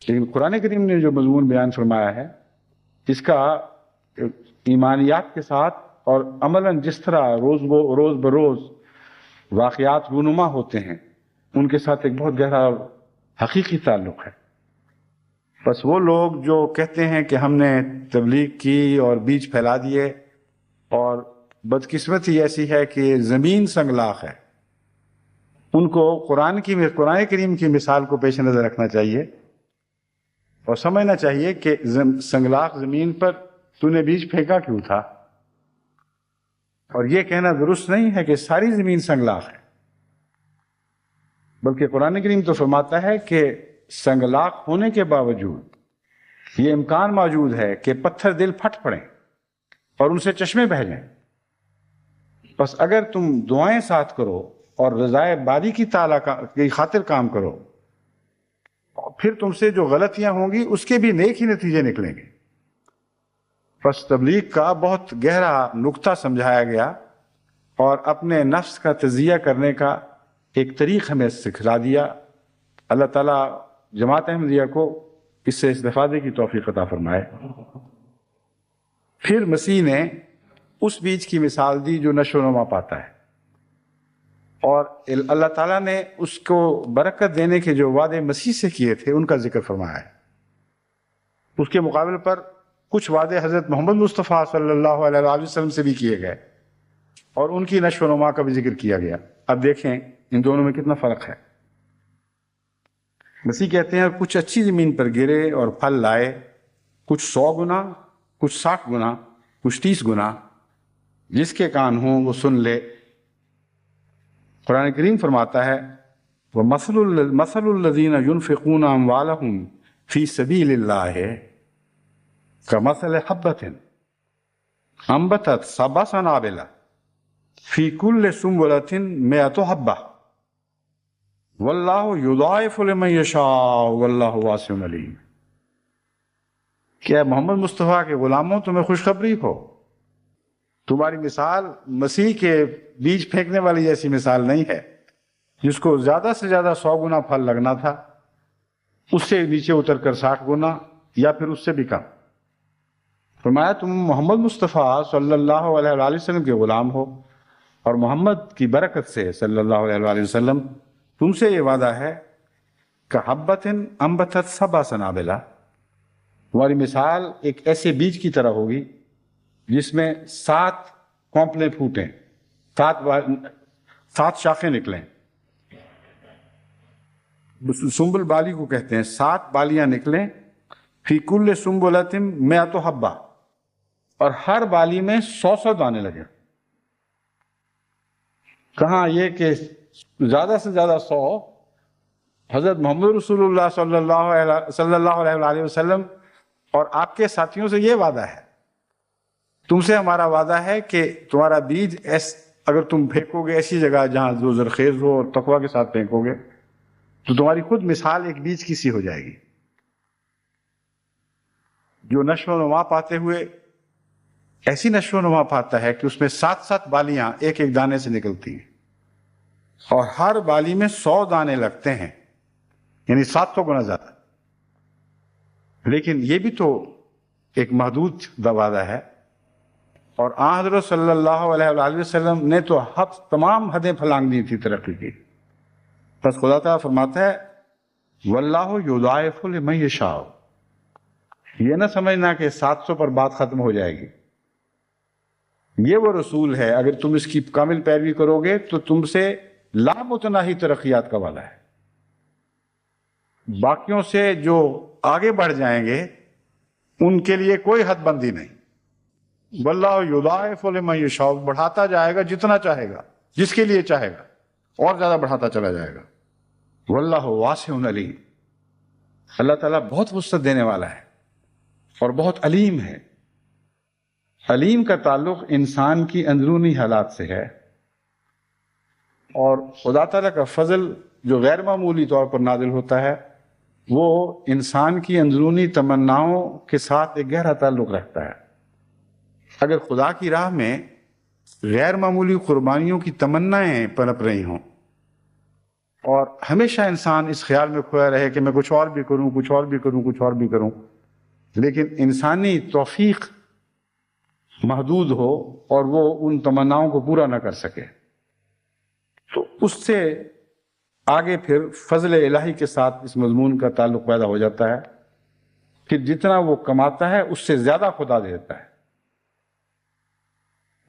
لیکن قرآن کریم نے جو مضمون بیان فرمایا ہے اس کا ایمانیات کے ساتھ اور عملاً جس طرح روز بروز واقعات رونما ہوتے ہیں ان کے ساتھ ایک بہت گہرا حقیقی تعلق ہے. بس وہ لوگ جو کہتے ہیں کہ ہم نے تبلیغ کی اور بیج پھیلا دیے، اور بدقسمتی ایسی ہے کہ زمین سنگلاخ ہے، ان کو قرآن کریم کی مثال کو پیش نظر رکھنا چاہیے اور سمجھنا چاہیے کہ سنگلاخ زمین پر تو نے بیج پھینکا کیوں تھا. اور یہ کہنا درست نہیں ہے کہ ساری زمین سنگلاخ ہے، بلکہ قرآن کریم تو فرماتا ہے کہ سنگلاخ ہونے کے باوجود یہ امکان موجود ہے کہ پتھر دل پھٹ پڑیں اور ان سے چشمے بہہ جائیں. بس اگر تم دعائیں ساتھ کرو اور رضائے باری کی خاطر کام کرو، پھر تم سے جو غلطیاں ہوں گی اس کے بھی نیک ہی نتیجے نکلیں گے. بس تبلیغ کا بہت گہرا نقطہ سمجھایا گیا اور اپنے نفس کا تزکیہ کرنے کا ایک طریق ہمیں سکھلا دیا. اللہ تعالیٰ جماعت احمدیہ کو اس سے استفادے کی توفیق عطا فرمائے. پھر مسیح نے اس بیج کی مثال دی جو نشو و نما پاتا ہے، اور اللہ تعالیٰ نے اس کو برکت دینے کے جو وعدے مسیح سے کیے تھے ان کا ذکر فرمایا ہے. اس کے مقابل پر کچھ وعدے حضرت محمد مصطفیٰ صلی اللہ علیہ وآلہ وسلم سے بھی کیے گئے اور ان کی نشو و نما کا بھی ذکر کیا گیا. اب دیکھیں ان دونوں میں کتنا فرق ہے. مسیح کہتے ہیں کچھ اچھی زمین پر گرے اور پھل لائے، کچھ 100 گنا، کچھ 60 گنا، کچھ 30 گنا. جس کے کان ہوں وہ سن لے. قرآن کریم فرماتا ہے وَمَثَلُ الَّذِينَ يُنْفِقُونَ أَمْوَالَهُمْ فِي سَبِيلِ اللَّهِ كَمَثَلِ حَبَّةٍ أَنبَتَتْ 7 سَنَابِلَ فِي كُلِّ سُنبُلَةٍ 100 حَبَّةٍ وَاللَّهُ يُضَاعِفُ لِمَن يَشَاءُ وَاللَّهُ وَاسِعٌ عَلِيمٌ. کیا محمد مصطفیٰ کے غلاموں تمہیں خوشخبری ہو، تمہاری مثال مسیح کے بیج پھینکنے والی جیسی مثال نہیں ہے جس کو زیادہ سے زیادہ 100 گنا پھل لگنا تھا، اس سے نیچے اتر کر 60 گنا یا پھر اس سے بھی کم. فرمایا تم محمد مصطفیٰ صلی اللہ علیہ وآلہ وسلم کے غلام ہو، اور محمد کی برکت سے صلی اللہ علیہ وآلہ وسلم تم سے یہ وعدہ ہے کہ حبۃ انبتت 7 سنابل، تمہاری مثال ایک ایسے بیج کی طرح ہوگی جس میں 7 کونپلیں پھوٹیں، 7 شاخیں نکلیں. سنبل بالی کو کہتے ہیں. 7 بالیاں نکلیں، فی کل سنبلۃ 100 حبہ، اور ہر بالی میں 100 دانے لگے. کہاں یہ کہ زیادہ سے زیادہ 100 حضرت محمد رسول اللہ صلی اللہ علیہ وآلہ وسلم اور آپ کے ساتھیوں سے یہ وعدہ ہے، تم سے ہمارا وعدہ ہے کہ تمہارا بیج اگر تم پھینکو گے ایسی جگہ جہاں جو زرخیز ہو اور تقویٰ کے ساتھ پھینکو گے تو تمہاری خود مثال ایک بیج کی سی ہو جائے گی جو نشو و نما پاتے ہوئے ایسی نشو و نما پاتا ہے کہ اس میں 7 بالیاں ایک ایک دانے سے نکلتی ہیں اور ہر بالی میں 100 دانے لگتے ہیں، یعنی 700 گنا زیادہ. لیکن یہ بھی تو ایک محدود وعدہ ہے، اور آن حضرت صلی اللہ علیہ وآلہ وسلم نے تو تمام حدیں پھلانگ دی تھی ترقی کی. بس خدا تعالیٰ فرماتا ہے واللہ یضاعف لمن یشاء. یہ نہ سمجھنا کہ 700 پر بات ختم ہو جائے گی. یہ وہ رسول ہے، اگر تم اس کی کامل پیروی کرو گے تو تم سے لامتناہی ترقیات کا وعدہ ہے. باقیوں سے جو آگے بڑھ جائیں گے ان کے لیے کوئی حد بندی نہیں. واللہ یضاعف لمن یشاء، بڑھاتا جائے گا جتنا چاہے گا، جس کے لیے چاہے گا، اور زیادہ بڑھاتا چلا جائے گا۔ واللہ واسع علیم، اللہ تعالیٰ بہت وسعت دینے والا ہے اور بہت علیم ہے۔ علیم کا تعلق انسان کی اندرونی حالات سے ہے، اور خدا تعالیٰ کا فضل جو غیر معمولی طور پر نازل ہوتا ہے وہ انسان کی اندرونی تمناؤں کے ساتھ ایک گہرا تعلق رکھتا ہے۔ اگر خدا کی راہ میں غیر معمولی قربانیوں کی تمنائیں پنپ رہی ہوں اور ہمیشہ انسان اس خیال میں کھویا رہے کہ میں کچھ اور بھی کروں، کچھ اور بھی کروں، کچھ اور بھی کروں، لیکن انسانی توفیق محدود ہو اور وہ ان تمناؤں کو پورا نہ کر سکے، تو اس سے آگے پھر فضل الہی کے ساتھ اس مضمون کا تعلق پیدا ہو جاتا ہے کہ جتنا وہ کماتا ہے اس سے زیادہ خدا دیتا ہے۔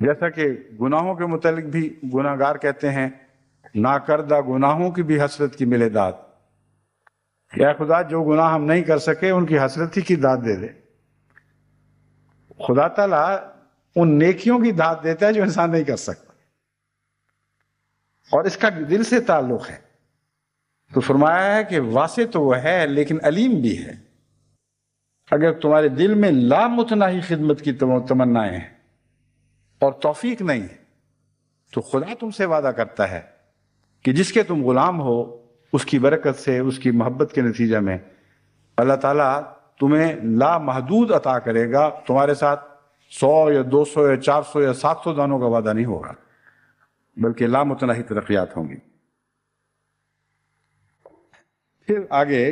جیسا کہ گناہوں کے متعلق بھی گناہ گار کہتے ہیں ناکردہ گناہوں کی بھی حسرت کی ملے داد، کہ اے خدا جو گناہ ہم نہیں کر سکے ان کی حسرت ہی کی داد دے دے۔ خدا تعالیٰ ان نیکیوں کی داد دیتا ہے جو انسان نہیں کر سکتا، اور اس کا دل سے تعلق ہے۔ تو فرمایا ہے کہ واسع تو وہ ہے لیکن علیم بھی ہے۔ اگر تمہارے دل میں لامتناہی خدمت کی تمنائیں ہیں اور توفیق نہیں ہے تو خدا تم سے وعدہ کرتا ہے کہ جس کے تم غلام ہو اس کی برکت سے، اس کی محبت کے نتیجہ میں اللہ تعالیٰ تمہیں لامحدود عطا کرے گا۔ تمہارے ساتھ 100 یا 200 یا 400 یا 700 دانوں کا وعدہ نہیں ہوگا، بلکہ لامتناہی ترقیات ہوں گی۔ پھر آگے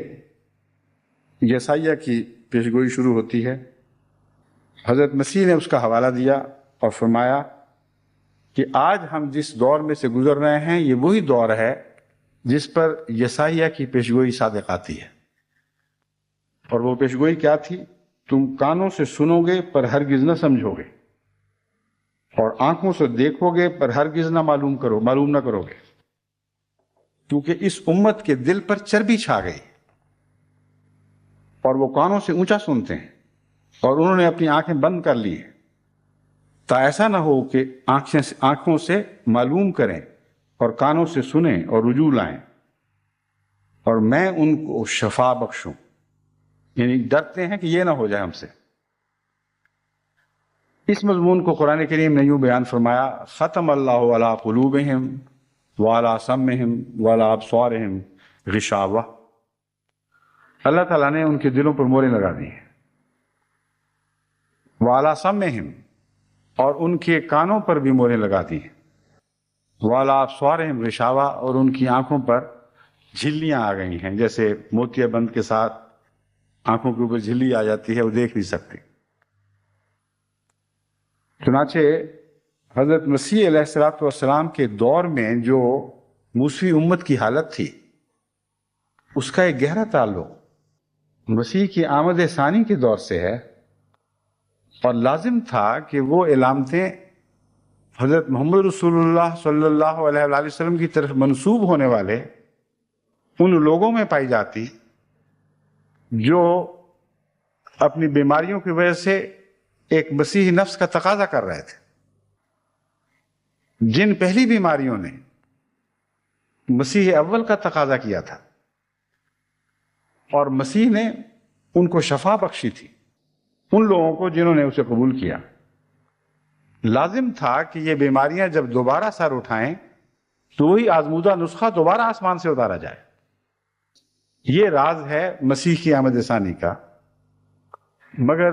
یسائیہ کی پیشگوئی شروع ہوتی ہے۔ حضرت مسیح نے اس کا حوالہ دیا اور فرمایا کہ آج ہم جس دور میں سے گزر رہے ہیں یہ وہی دور ہے جس پر یسائیہ کی پیشگوئی صادق آتی ہے۔ اور وہ پیشگوئی کیا تھی؟ تم کانوں سے سنو گے پر ہرگز نہ سمجھو گے، اور آنکھوں سے دیکھو گے پر ہرگز نہ معلوم نہ کرو گے، کیونکہ اس امت کے دل پر چربی چھا گئی اور وہ کانوں سے اونچا سنتے ہیں اور انہوں نے اپنی آنکھیں بند کر لی ہیں، تا ایسا نہ ہو کہ آنکھوں سے معلوم کریں اور کانوں سے سنیں اور رجوع لائیں اور میں ان کو شفا بخشوں۔ یعنی ڈرتے ہیں کہ یہ نہ ہو جائے ہم سے۔ اس مضمون کو قرآن کریم نے یوں بیان فرمایا، ختم اللہ علی قلوبہم وعلی سمعہم وعلی ابصارہم غشاوہ، اللہ تعالیٰ نے ان کے دلوں پر موریں لگا دی ہیں، وعلی سمعہم، اور ان کے کانوں پر بھی موریں لگا دی ہیں، وعلی ابصارہم غشاوہ، اور ان کی آنکھوں پر جھلیاں آ گئی ہیں، جیسے موتیا بند کے ساتھ آنکھوں کے اوپر جھلی آ جاتی ہے، وہ دیکھ نہیں سکتی۔ چنانچہ حضرت مسیح علیہ السلام کے دور میں جو موسوی امت کی حالت تھی اس کا ایک گہرا تعلق مسیح کی آمد ثانی کے دور سے ہے، اور لازم تھا کہ وہ علامتیں حضرت محمد رسول اللہ صلی اللہ علیہ وآلہ وسلم کی طرف منسوب ہونے والے ان لوگوں میں پائی جاتی جو اپنی بیماریوں کی وجہ سے ایک مسیحی نفس کا تقاضا کر رہے تھے۔ جن پہلی بیماریوں نے مسیح اول کا تقاضا کیا تھا اور مسیح نے ان کو شفا بخشی تھی، ان لوگوں کو جنہوں نے اسے قبول کیا، لازم تھا کہ یہ بیماریاں جب دوبارہ سر اٹھائیں تو وہی آزمودہ نسخہ دوبارہ آسمان سے اتارا جائے۔ یہ راز ہے مسیح کی آمد ثانی کا۔ مگر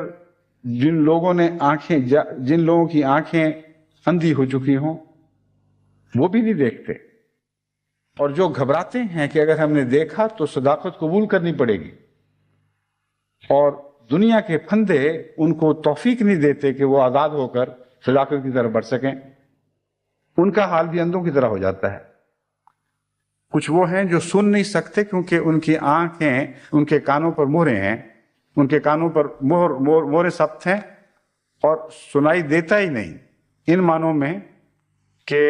جن لوگوں کی آنکھیں اندھی ہو چکی ہوں وہ بھی نہیں دیکھتے، اور جو گھبراتے ہیں کہ اگر ہم نے دیکھا تو صداقت قبول کرنی پڑے گی، اور دنیا کے پھندے ان کو توفیق نہیں دیتے کہ وہ آزاد ہو کر صداقت کی طرف بڑھ سکیں، ان کا حال بھی اندھوں کی طرح ہو جاتا ہے۔ کچھ وہ ہیں جو سن نہیں سکتے کیونکہ ان کی آنکھیں ان کے کانوں پر مہریں ہیں، ان کے کانوں پر مہریں ثبت ہیں اور سنائی دیتا ہی نہیں، ان معنوں میں کہ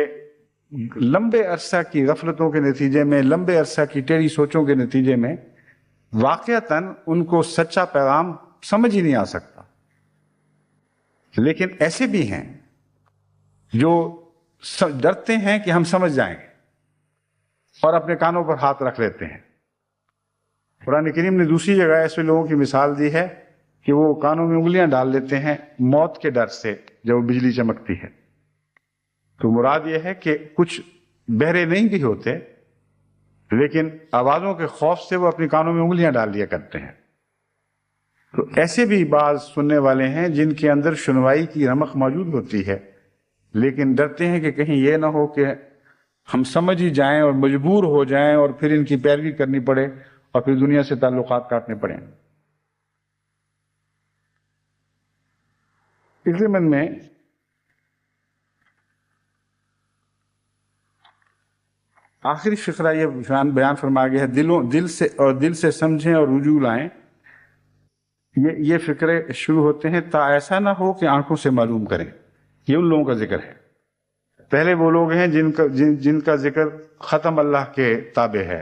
لمبے عرصہ کی غفلتوں کے نتیجے میں، لمبے عرصہ کی ٹیڑھی سوچوں کے نتیجے میں واقعتاً ان کو سچا پیغام سمجھ ہی نہیں آ سکتا۔ لیکن ایسے بھی ہیں جو ڈرتے ہیں کہ ہم سمجھ جائیں گے اور اپنے کانوں پر ہاتھ رکھ لیتے ہیں۔ قرآن کریم نے دوسری جگہ ایسے لوگوں کی مثال دی ہے کہ وہ کانوں میں انگلیاں ڈال لیتے ہیں موت کے ڈر سے جب بجلی چمکتی ہے۔ تو مراد یہ ہے کہ کچھ بہرے نہیں بھی ہوتے لیکن آوازوں کے خوف سے وہ اپنے کانوں میں انگلیاں ڈال لیا کرتے ہیں۔ تو ایسے بھی بعض سننے والے ہیں جن کے اندر سنوائی کی رمق موجود ہوتی ہے لیکن ڈرتے ہیں کہ کہیں یہ نہ ہو کہ ہم سمجھ ہی جائیں اور مجبور ہو جائیں اور پھر ان کی پیروی کرنی پڑے اور پھر دنیا سے تعلقات کاٹنے پڑیں۔ اس ضمن میں آخری فقرہ یہ بیان فرمایا گیا ہے دل سے سمجھیں اور رجوع لائیں۔ یہ فقرے شروع ہوتے ہیں تا ایسا نہ ہو کہ آنکھوں سے معلوم کریں۔ یہ ان لوگوں کا ذکر ہے۔ پہلے وہ لوگ ہیں جن کا ذکر ختم اللہ کے تابع ہے،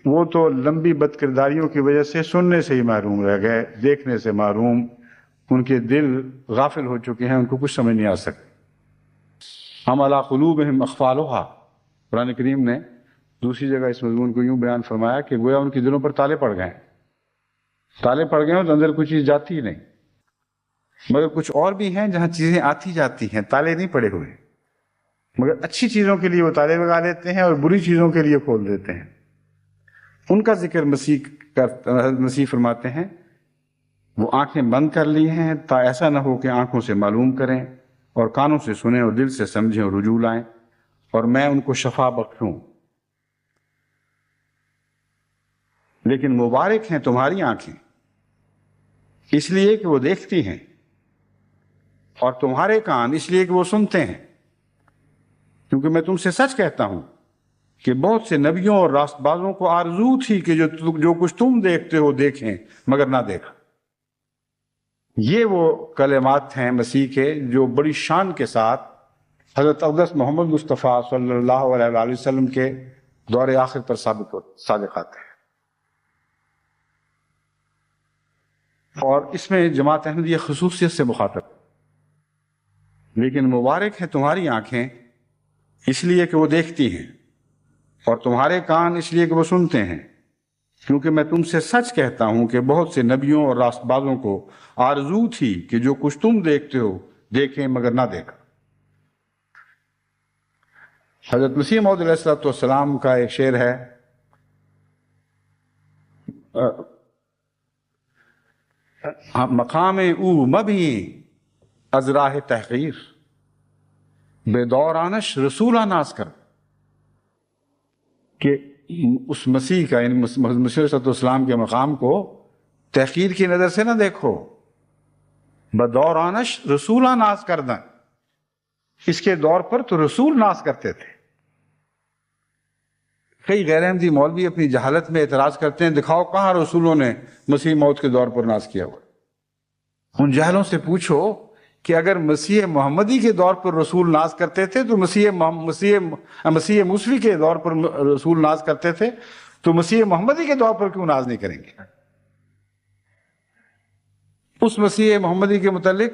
وہ تو لمبی بد کرداریوں کی وجہ سے سننے سے ہی محروم رہ گئے، دیکھنے سے محروم، ان کے دل غافل ہو چکے ہیں، ان کو کچھ سمجھ نہیں آ سکتا۔ ہم علی قلوبہم اقفالھا، قرآن کریم نے دوسری جگہ اس مضمون کو یوں بیان فرمایا کہ گویا ان کے دلوں پر تالے پڑ گئے ہیں۔ تالے پڑ گئے ہیں تو اندر کوئی چیز جاتی ہی نہیں، مگر کچھ اور بھی ہیں جہاں چیزیں آتی جاتی ہیں، تالے نہیں پڑے ہوئے، مگر اچھی چیزوں کے لیے وہ تالے لگا لیتے ہیں اور بری چیزوں کے لیے کھول دیتے ہیں۔ ان کا ذکر مسیح فرماتے ہیں وہ آنکھیں بند کر لی ہیں تا ایسا نہ ہو کہ آنکھوں سے معلوم کریں اور کانوں سے سنیں اور دل سے سمجھیں اور رجوع لائیں اور میں ان کو شفا بخشوں۔ لیکن مبارک ہیں تمہاری آنکھیں اس لیے کہ وہ دیکھتی ہیں اور تمہارے کان اس لیے کہ وہ سنتے ہیں، کیونکہ میں تم سے سچ کہتا ہوں کہ بہت سے نبیوں اور راست بازوں کو آرزو تھی کہ جو کچھ تم دیکھتے ہو دیکھیں مگر نہ دیکھا۔ یہ وہ کلمات ہیں مسیح کے جو بڑی شان کے ساتھ حضرت اقدس محمد مصطفیٰ صلی اللہ علیہ وسلم کے دور آخر پر صادق آتے ہیں۔ اور اس میں جماعت احمدیہ خصوصیت سے مخاطب، لیکن مبارک ہے تمہاری آنکھیں اس لیے کہ وہ دیکھتی ہیں اور تمہارے کان اس لیے کہ وہ سنتے ہیں، کیونکہ میں تم سے سچ کہتا ہوں کہ بہت سے نبیوں اور راست بازوں کو آرزو تھی کہ جو کچھ تم دیکھتے ہو دیکھیں مگر نہ دیکھا۔ حضرت مسیح موعود علیہ السلام کا ایک شعر ہے، مقام او مبھی از راہ تحقیر بے دورانش رسولہ ناز کر، کہ اس مسیح کا یعنی مسیح علیہ السلام کے مقام کو تحقیر کی نظر سے نہ دیکھو، بدورانش رسولہ ناز کردن، اس کے دور پر تو رسول ناز کرتے تھے۔ کئی غیر احمدی مولوی اپنی جہالت میں اعتراض کرتے ہیں دکھاؤ کہاں رسولوں نے مسیح موت کے دور پر ناز کیا ہوا۔ ان جاہلوں سے پوچھو کہ اگر مسیح محمدی کے دور پر رسول ناز کرتے تھے تو مسیح موسوی کے دور پر رسول ناز کرتے تھے تو مسیح محمدی کے دور پر کیوں ناز نہیں کریں گے؟ اس مسیح محمدی کے متعلق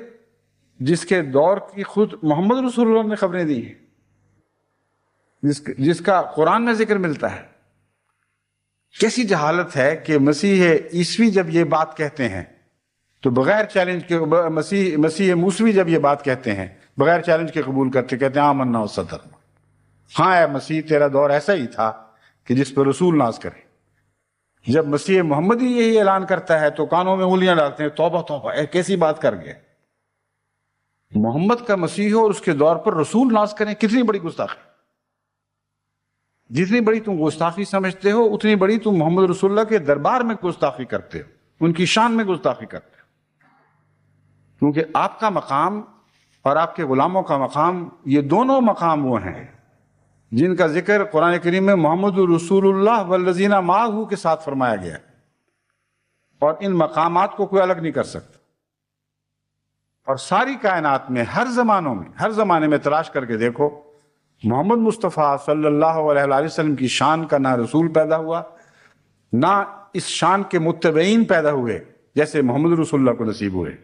جس کے دور کی خود محمد رسول اللہ نے خبریں دی ہیں، جس کا قرآن میں ذکر ملتا ہے۔ کیسی جہالت ہے کہ مسیح عیسوی جب یہ بات کہتے ہیں تو بغیر چیلنج کے، مسیح موسوی جب یہ بات کہتے ہیں بغیر چیلنج کے قبول کرتے، کہتے ہیں آمنا وصدقنا، ہاں اے مسیح تیرا دور ایسا ہی تھا کہ جس پر رسول ناز کرے۔ جب مسیح محمدی یہی اعلان کرتا ہے تو کانوں میں انگلیاں ڈالتے ہیں، توبہ توبہ، کیسی بات کر گئے۔ محمد کا مسیح ہو اور اس کے دور پر رسول ناز کریں، کتنی بڑی گستاخی۔ جتنی بڑی تم گستاخی سمجھتے ہو اتنی بڑی تم محمد رسول اللہ کے دربار میں گستاخی کرتے ہو، ان کی شان میں گستاخی کرتے ہو، کیونکہ آپ کا مقام اور آپ کے غلاموں کا مقام، یہ دونوں مقام وہ ہیں جن کا ذکر قرآن کریم میں محمد رسول اللہ والذین معہ کے ساتھ فرمایا گیا ہے، اور ان مقامات کو کوئی الگ نہیں کر سکتا۔ اور ساری کائنات میں ہر زمانے میں تلاش کر کے دیکھو، محمد مصطفیٰ صلی اللہ علیہ وسلم کی شان کا نہ رسول پیدا ہوا، نہ اس شان کے متبعین پیدا ہوئے جیسے محمد رسول اللہ کو نصیب ہوئے۔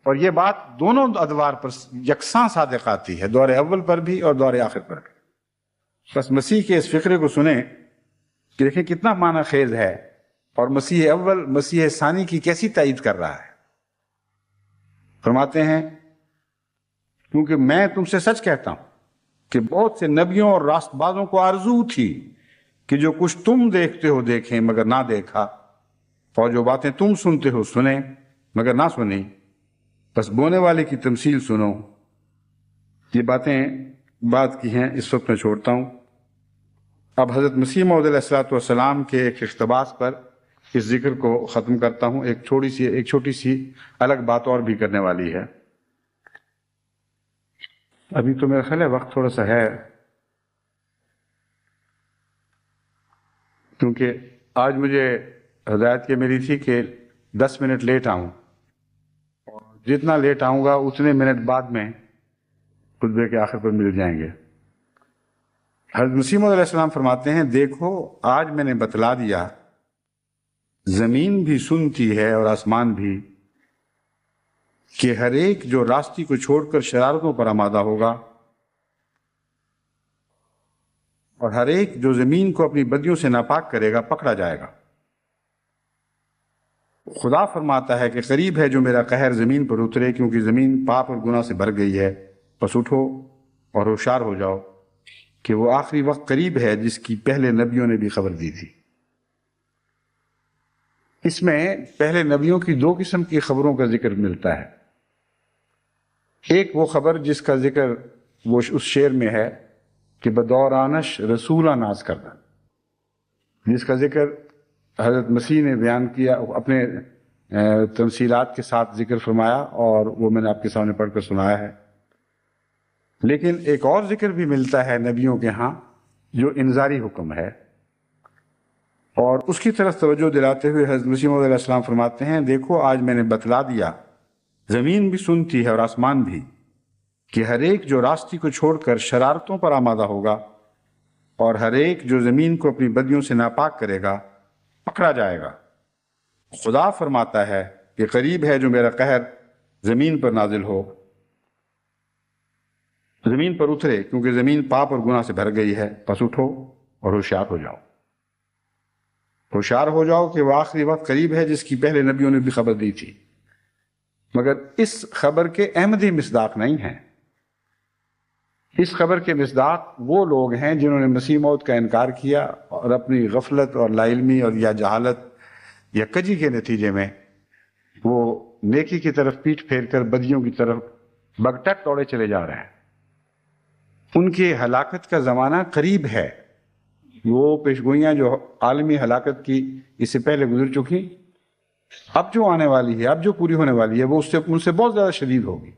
اور یہ بات دونوں ادوار پر یکساں صادق آتی ہے، دور اول پر بھی اور دور آخر پر بھی۔ بس مسیح کے اس فقرے کو سنیں کہ دیکھیں کتنا معنی خیز ہے، اور مسیح اول مسیح ثانی کی کیسی تائید کر رہا ہے۔ فرماتے ہیں کیونکہ میں تم سے سچ کہتا ہوں کہ بہت سے نبیوں اور راست بازوں کو آرزو تھی کہ جو کچھ تم دیکھتے ہو دیکھیں مگر نہ دیکھا، اور جو باتیں تم سنتے ہو سنیں مگر نہ سنیں، بس بونے والے کی تمثیل سنو۔ یہ باتیں بعد کی ہیں، اس وقت میں چھوڑتا ہوں۔ اب حضرت مسیح موعود علیہ الصلوۃ والسلام کے ایک اقتباس پر اس ذکر کو ختم کرتا ہوں۔ ایک چھوٹی سی الگ بات اور بھی کرنے والی ہے۔ ابھی تو میرا خیال ہے وقت تھوڑا سا ہے، کیونکہ آج مجھے ہدایت یہ ملی تھی کہ 10 منٹ لیٹ آؤں، اور جتنا لیٹ آؤں گا اتنے منٹ بعد میں خطبے کے آخر پر مل جائیں گے۔ حضرت مسیح موعود علیہ السلام فرماتے ہیں دیکھو آج میں نے بتلا دیا، زمین بھی سنتی ہے اور آسمان بھی، کہ ہر ایک جو راستی کو چھوڑ کر شرارتوں پر آمادہ ہوگا، اور ہر ایک جو زمین کو اپنی بدیوں سے ناپاک کرے گا پکڑا جائے گا۔ خدا فرماتا ہے کہ قریب ہے جو میرا قہر زمین پر اترے، کیونکہ زمین پاپ اور گناہ سے بھر گئی ہے، پس اٹھو اور ہوشیار ہو جاؤ کہ وہ آخری وقت قریب ہے جس کی پہلے نبیوں نے بھی خبر دی تھی۔ اس میں پہلے نبیوں کی 2 قسم کی خبروں کا ذکر ملتا ہے۔ ایک وہ خبر جس کا ذکر وہ اس شعر میں ہے کہ بدورانش رسولہ ناز کردہ، جس کا ذکر حضرت مسیح نے بیان کیا، اپنے تمثیلات کے ساتھ ذکر فرمایا، اور وہ میں نے آپ کے سامنے پڑھ کر سنایا ہے۔ لیکن ایک اور ذکر بھی ملتا ہے نبیوں کے ہاں جو انذاری حکم ہے، اور اس کی طرف توجہ دلاتے ہوئے حضرت مسیح موعود علیہ السلام فرماتے ہیں دیکھو آج میں نے بتلا دیا، زمین بھی سنتی ہے اور آسمان بھی، کہ ہر ایک جو راستی کو چھوڑ کر شرارتوں پر آمادہ ہوگا، اور ہر ایک جو زمین کو اپنی بدیوں سے ناپاک کرے گا پکڑا جائے گا۔ خدا فرماتا ہے کہ قریب ہے جو میرا قہر زمین پر نازل ہو، زمین پر اترے، کیونکہ زمین پاپ اور گناہ سے بھر گئی ہے، پس اٹھو اور ہوشیار ہو جاؤ۔ ہوشیار ہو جاؤ کہ وہ آخری وقت قریب ہے جس کی پہلے نبیوں نے بھی خبر دی تھی۔ مگر اس خبر کے احمدی مصداق نہیں ہیں۔ اس خبر کے مصداق وہ لوگ ہیں جنہوں نے مسیح موت کا انکار کیا، اور اپنی غفلت اور لا علمی اور یا جہالت یا کجی کے نتیجے میں وہ نیکی کی طرف پیٹھ پھیر کر بدیوں کی طرف بگٹک دوڑے چلے جا رہے ہیں۔ ان کی ہلاکت کا زمانہ قریب ہے۔ وہ پیشگوئیاں جو عالمی ہلاکت کی اس سے پہلے گزر چکی، اب جو آنے والی ہے، اب جو پوری ہونے والی ہے، وہ ان سے بہت زیادہ شدید ہوگی۔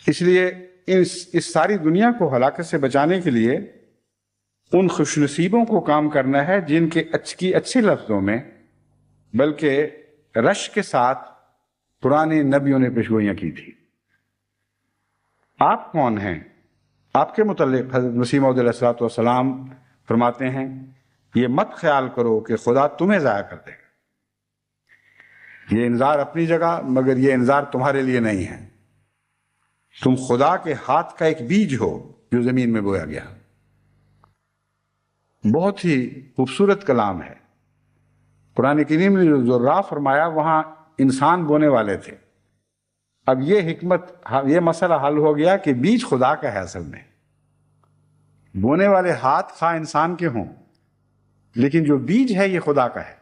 اس لیے اس ساری دنیا کو ہلاکت سے بچانے کے لیے ان خوش نصیبوں کو کام کرنا ہے جن کے اچھے لفظوں میں بلکہ رش کے ساتھ پرانے نبیوں نے پیشگوئیاں کی تھی۔ آپ کون ہیں؟ آپ کے متعلق حضرت مسیح موعود علیہ السلام فرماتے ہیں یہ مت خیال کرو کہ خدا تمہیں ضائع کر دے گا۔ یہ انذار اپنی جگہ، مگر یہ انذار تمہارے لیے نہیں ہے۔ تم خدا کے ہاتھ کا ایک بیج ہو جو زمین میں بویا گیا۔ بہت ہی خوبصورت کلام ہے۔ قرآن کریم نے جو راہ فرمایا وہاں انسان بونے والے تھے۔ اب یہ مسئلہ حل ہو گیا کہ بیج خدا کا ہے اصل میں۔ بونے والے ہاتھ خواہ انسان کے ہوں، لیکن جو بیج ہے یہ خدا کا ہے۔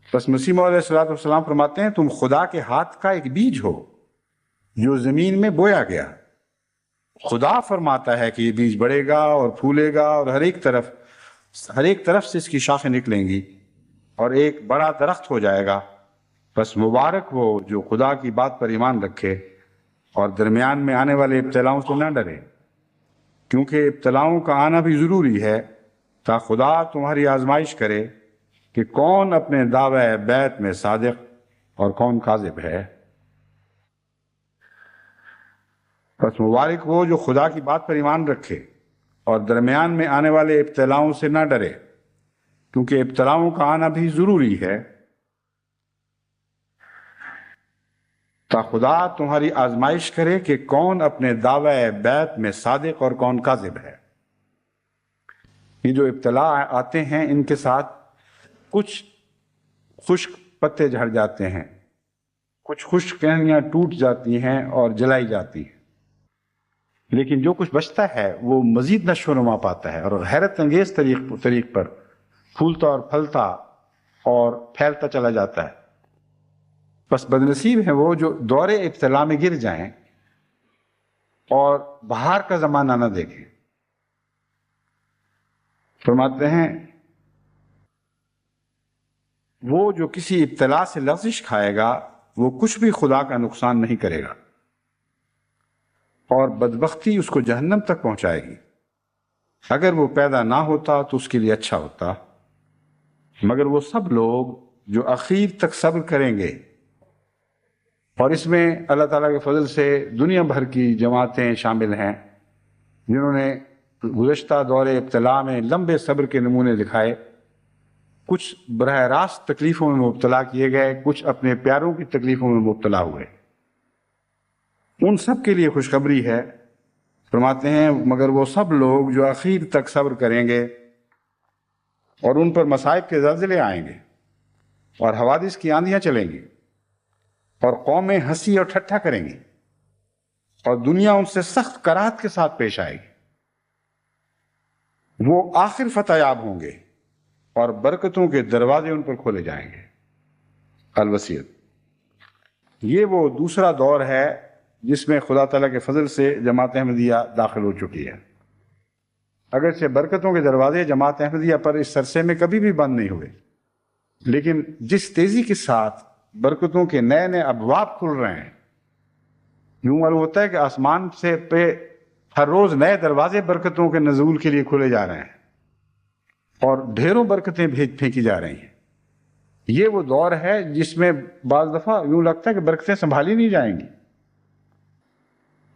بس مسیح موعود علیہ السلام فرماتے ہیں تم خدا کے ہاتھ کا ایک بیج ہو جو زمین میں بویا گیا۔ خدا فرماتا ہے کہ یہ بیج بڑھے گا اور پھولے گا، اور ہر ایک طرف سے اس کی شاخیں نکلیں گی اور ایک بڑا درخت ہو جائے گا۔ بس مبارک وہ جو خدا کی بات پر ایمان رکھے اور درمیان میں آنے والے ابتلاؤں سے نہ ڈرے، کیونکہ ابتلاؤں کا آنا بھی ضروری ہے تاکہ خدا تمہاری آزمائش کرے کہ کون اپنے دعوی بیعت میں صادق اور کون کاذب ہے۔ بس مبارک وہ جو خدا کی بات پر ایمان رکھے اور درمیان میں آنے والے ابتلاؤں سے نہ ڈرے، کیونکہ ابتلاؤں کا آنا بھی ضروری ہے تا خدا تمہاری آزمائش کرے کہ کون اپنے دعوی بیعت میں صادق اور کون کاذب ہے۔ یہ جو ابتلا آتے ہیں ان کے ساتھ کچھ خشک پتے جھڑ جاتے ہیں، کچھ خشک ٹہنیاں ٹوٹ جاتی ہیں اور جلائی جاتی ہیں، لیکن جو کچھ بچتا ہے وہ مزید نشو و نما پاتا ہے اور حیرت انگیز طریق پر پھولتا اور پھلتا اور پھیلتا چلا جاتا ہے۔ بس بدنصیب ہیں وہ جو دور ابتلا میں گر جائیں اور بہار کا زمانہ نہ دیکھیں۔ فرماتے ہیں وہ جو کسی ابتلا سے لغزش کھائے گا وہ کچھ بھی خدا کا نقصان نہیں کرے گا اور بدبختی اس کو جہنم تک پہنچائے گی۔ اگر وہ پیدا نہ ہوتا تو اس کے لیے اچھا ہوتا، مگر وہ سب لوگ جو اخیر تک صبر کریں گے، اور اس میں اللہ تعالیٰ کے فضل سے دنیا بھر کی جماعتیں شامل ہیں جنہوں نے گزشتہ دور ابتلا میں لمبے صبر کے نمونے دکھائے، کچھ براہ راست تکلیفوں میں مبتلا کیے گئے، کچھ اپنے پیاروں کی تکلیفوں میں مبتلا ہوئے، ان سب کے لیے خوشخبری ہے۔ فرماتے ہیں مگر وہ سب لوگ جو اخیر تک صبر کریں گے اور ان پر مصائب کے زلزلے آئیں گے اور حوادث کی آندیاں چلیں گی اور قومیں ہنسی اور ٹھٹھا کریں گی اور دنیا ان سے سخت کراہت کے ساتھ پیش آئے گی، وہ آخر فتح یاب ہوں گے اور برکتوں کے دروازے ان پر کھولے جائیں گے۔ الوصیت، یہ وہ دوسرا دور ہے جس میں خدا تعالیٰ کے فضل سے جماعت احمدیہ داخل ہو چکی ہے۔ اگرچہ برکتوں کے دروازے جماعت احمدیہ پر اس عرصے میں کبھی بھی بند نہیں ہوئے، لیکن جس تیزی کے ساتھ برکتوں کے نئے نئے ابواب کھل رہے ہیں، یوں معلوم ہوتا ہے کہ آسمان سے پہ ہر روز نئے دروازے برکتوں کے نزول کے لیے کھلے جا رہے ہیں اور ڈھیروں برکتیں پھینکی جا رہی ہیں۔ یہ وہ دور ہے جس میں بعض دفعہ یوں لگتا ہے کہ برکتیں سنبھالی نہیں جائیں گی۔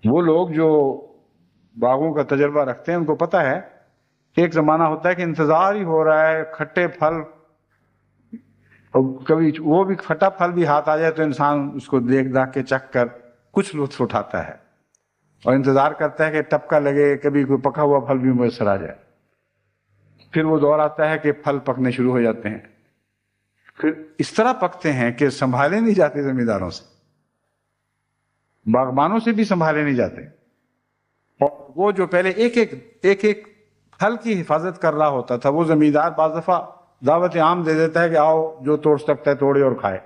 وہ لوگ جو باغوں کا تجربہ رکھتے ہیں ان کو پتہ ہے کہ ایک زمانہ ہوتا ہے کہ انتظار ہی ہو رہا ہے، کھٹے پھل، اور کبھی وہ بھی کھٹا پھل بھی ہاتھ آ جائے تو انسان اس کو دیکھ داکھ کے چکھ کر کچھ لطف اٹھاتا ہے اور انتظار کرتا ہے کہ ٹپکا لگے، کبھی کوئی پکا ہوا پھل بھی میسر آ جائے۔ پھر وہ دور آتا ہے کہ پھل پکنے شروع ہو جاتے ہیں، پھر اس طرح پکتے ہیں کہ سنبھالے نہیں جاتے، زمینداروں سے، باغبانوں سے بھی سنبھالے نہیں جاتے، اور وہ جو پہلے ایک ایک پھل کی حفاظت کر رہا ہوتا تھا وہ زمیندار بعض دفعہ دعوت عام دے دیتا ہے کہ آؤ جو توڑ سکتا ہے توڑے اور کھائے۔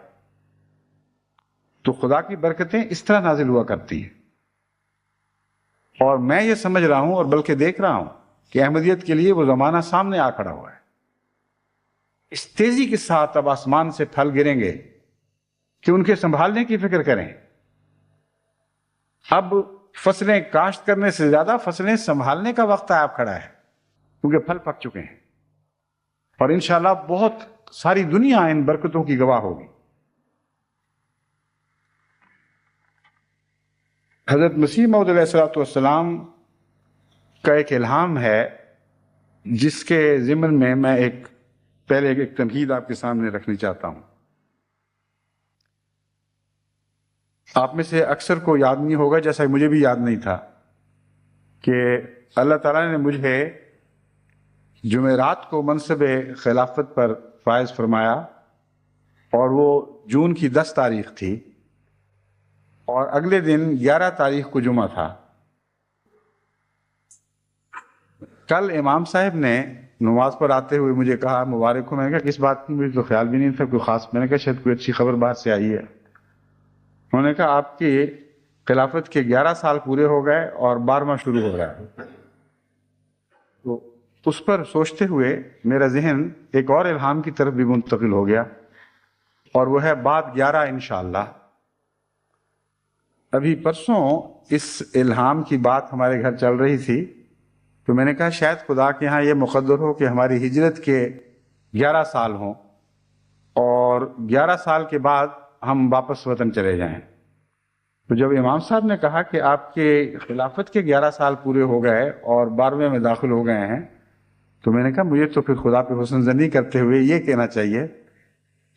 تو خدا کی برکتیں اس طرح نازل ہوا کرتی ہیں، اور میں یہ سمجھ رہا ہوں اور بلکہ دیکھ رہا ہوں کہ احمدیت کے لیے وہ زمانہ سامنے آ کھڑا ہوا ہے۔ اس تیزی کے ساتھ اب آسمان سے پھل گریں گے کہ ان کے سنبھالنے کی فکر کریں۔ اب فصلیں کاشت کرنے سے زیادہ فصلیں سنبھالنے کا وقت آپ کھڑا ہے، کیونکہ پھل پک چکے ہیں، اور انشاءاللہ بہت ساری دنیا ان برکتوں کی گواہ ہوگی۔ حضرت مسیح موعود علیہ الصلوۃ والسلام کا ایک الہام ہے جس کے ضمن میں پہلے ایک تمہید آپ کے سامنے رکھنی چاہتا ہوں۔ آپ میں سے اکثر کو یاد نہیں ہوگا، جیسا مجھے بھی یاد نہیں تھا، کہ اللہ تعالیٰ نے مجھے جمعرات کو منصب خلافت پر فائز فرمایا، اور وہ جون کی 10 تاریخ تھی، اور اگلے دن 11 تاریخ کو جمعہ تھا۔ کل امام صاحب نے نماز پر آتے ہوئے مجھے کہا مبارک ہو، میں نے کہا کس بات کی، مجھے تو خیال بھی نہیں تھا کوئی خاص، میں نے کہا شاید کوئی اچھی خبر باہر سے آئی ہے۔ انہوں نے کہا آپ کی خلافت کے 11 سال پورے ہو گئے اور 12واں شروع ہو رہا ہے۔ تو اس پر سوچتے ہوئے میرا ذہن ایک اور الہام کی طرف بھی منتقل ہو گیا، اور وہ ہے بعد 11 انشاءاللہ۔ ابھی پرسوں اس الہام کی بات ہمارے گھر چل رہی تھی، تو میں نے کہا شاید خدا کے ہاں یہ مقدر ہو کہ ہماری ہجرت کے 11 سال ہوں، اور 11 سال کے بعد ہم واپس وطن چلے جائیں۔ تو جب امام صاحب نے کہا کہ آپ کے خلافت کے 11 سال پورے ہو گئے اور 12ویں میں داخل ہو گئے ہیں، تو میں نے کہا مجھے تو پھر خدا پہ حسن ظنی کرتے ہوئے یہ کہنا چاہیے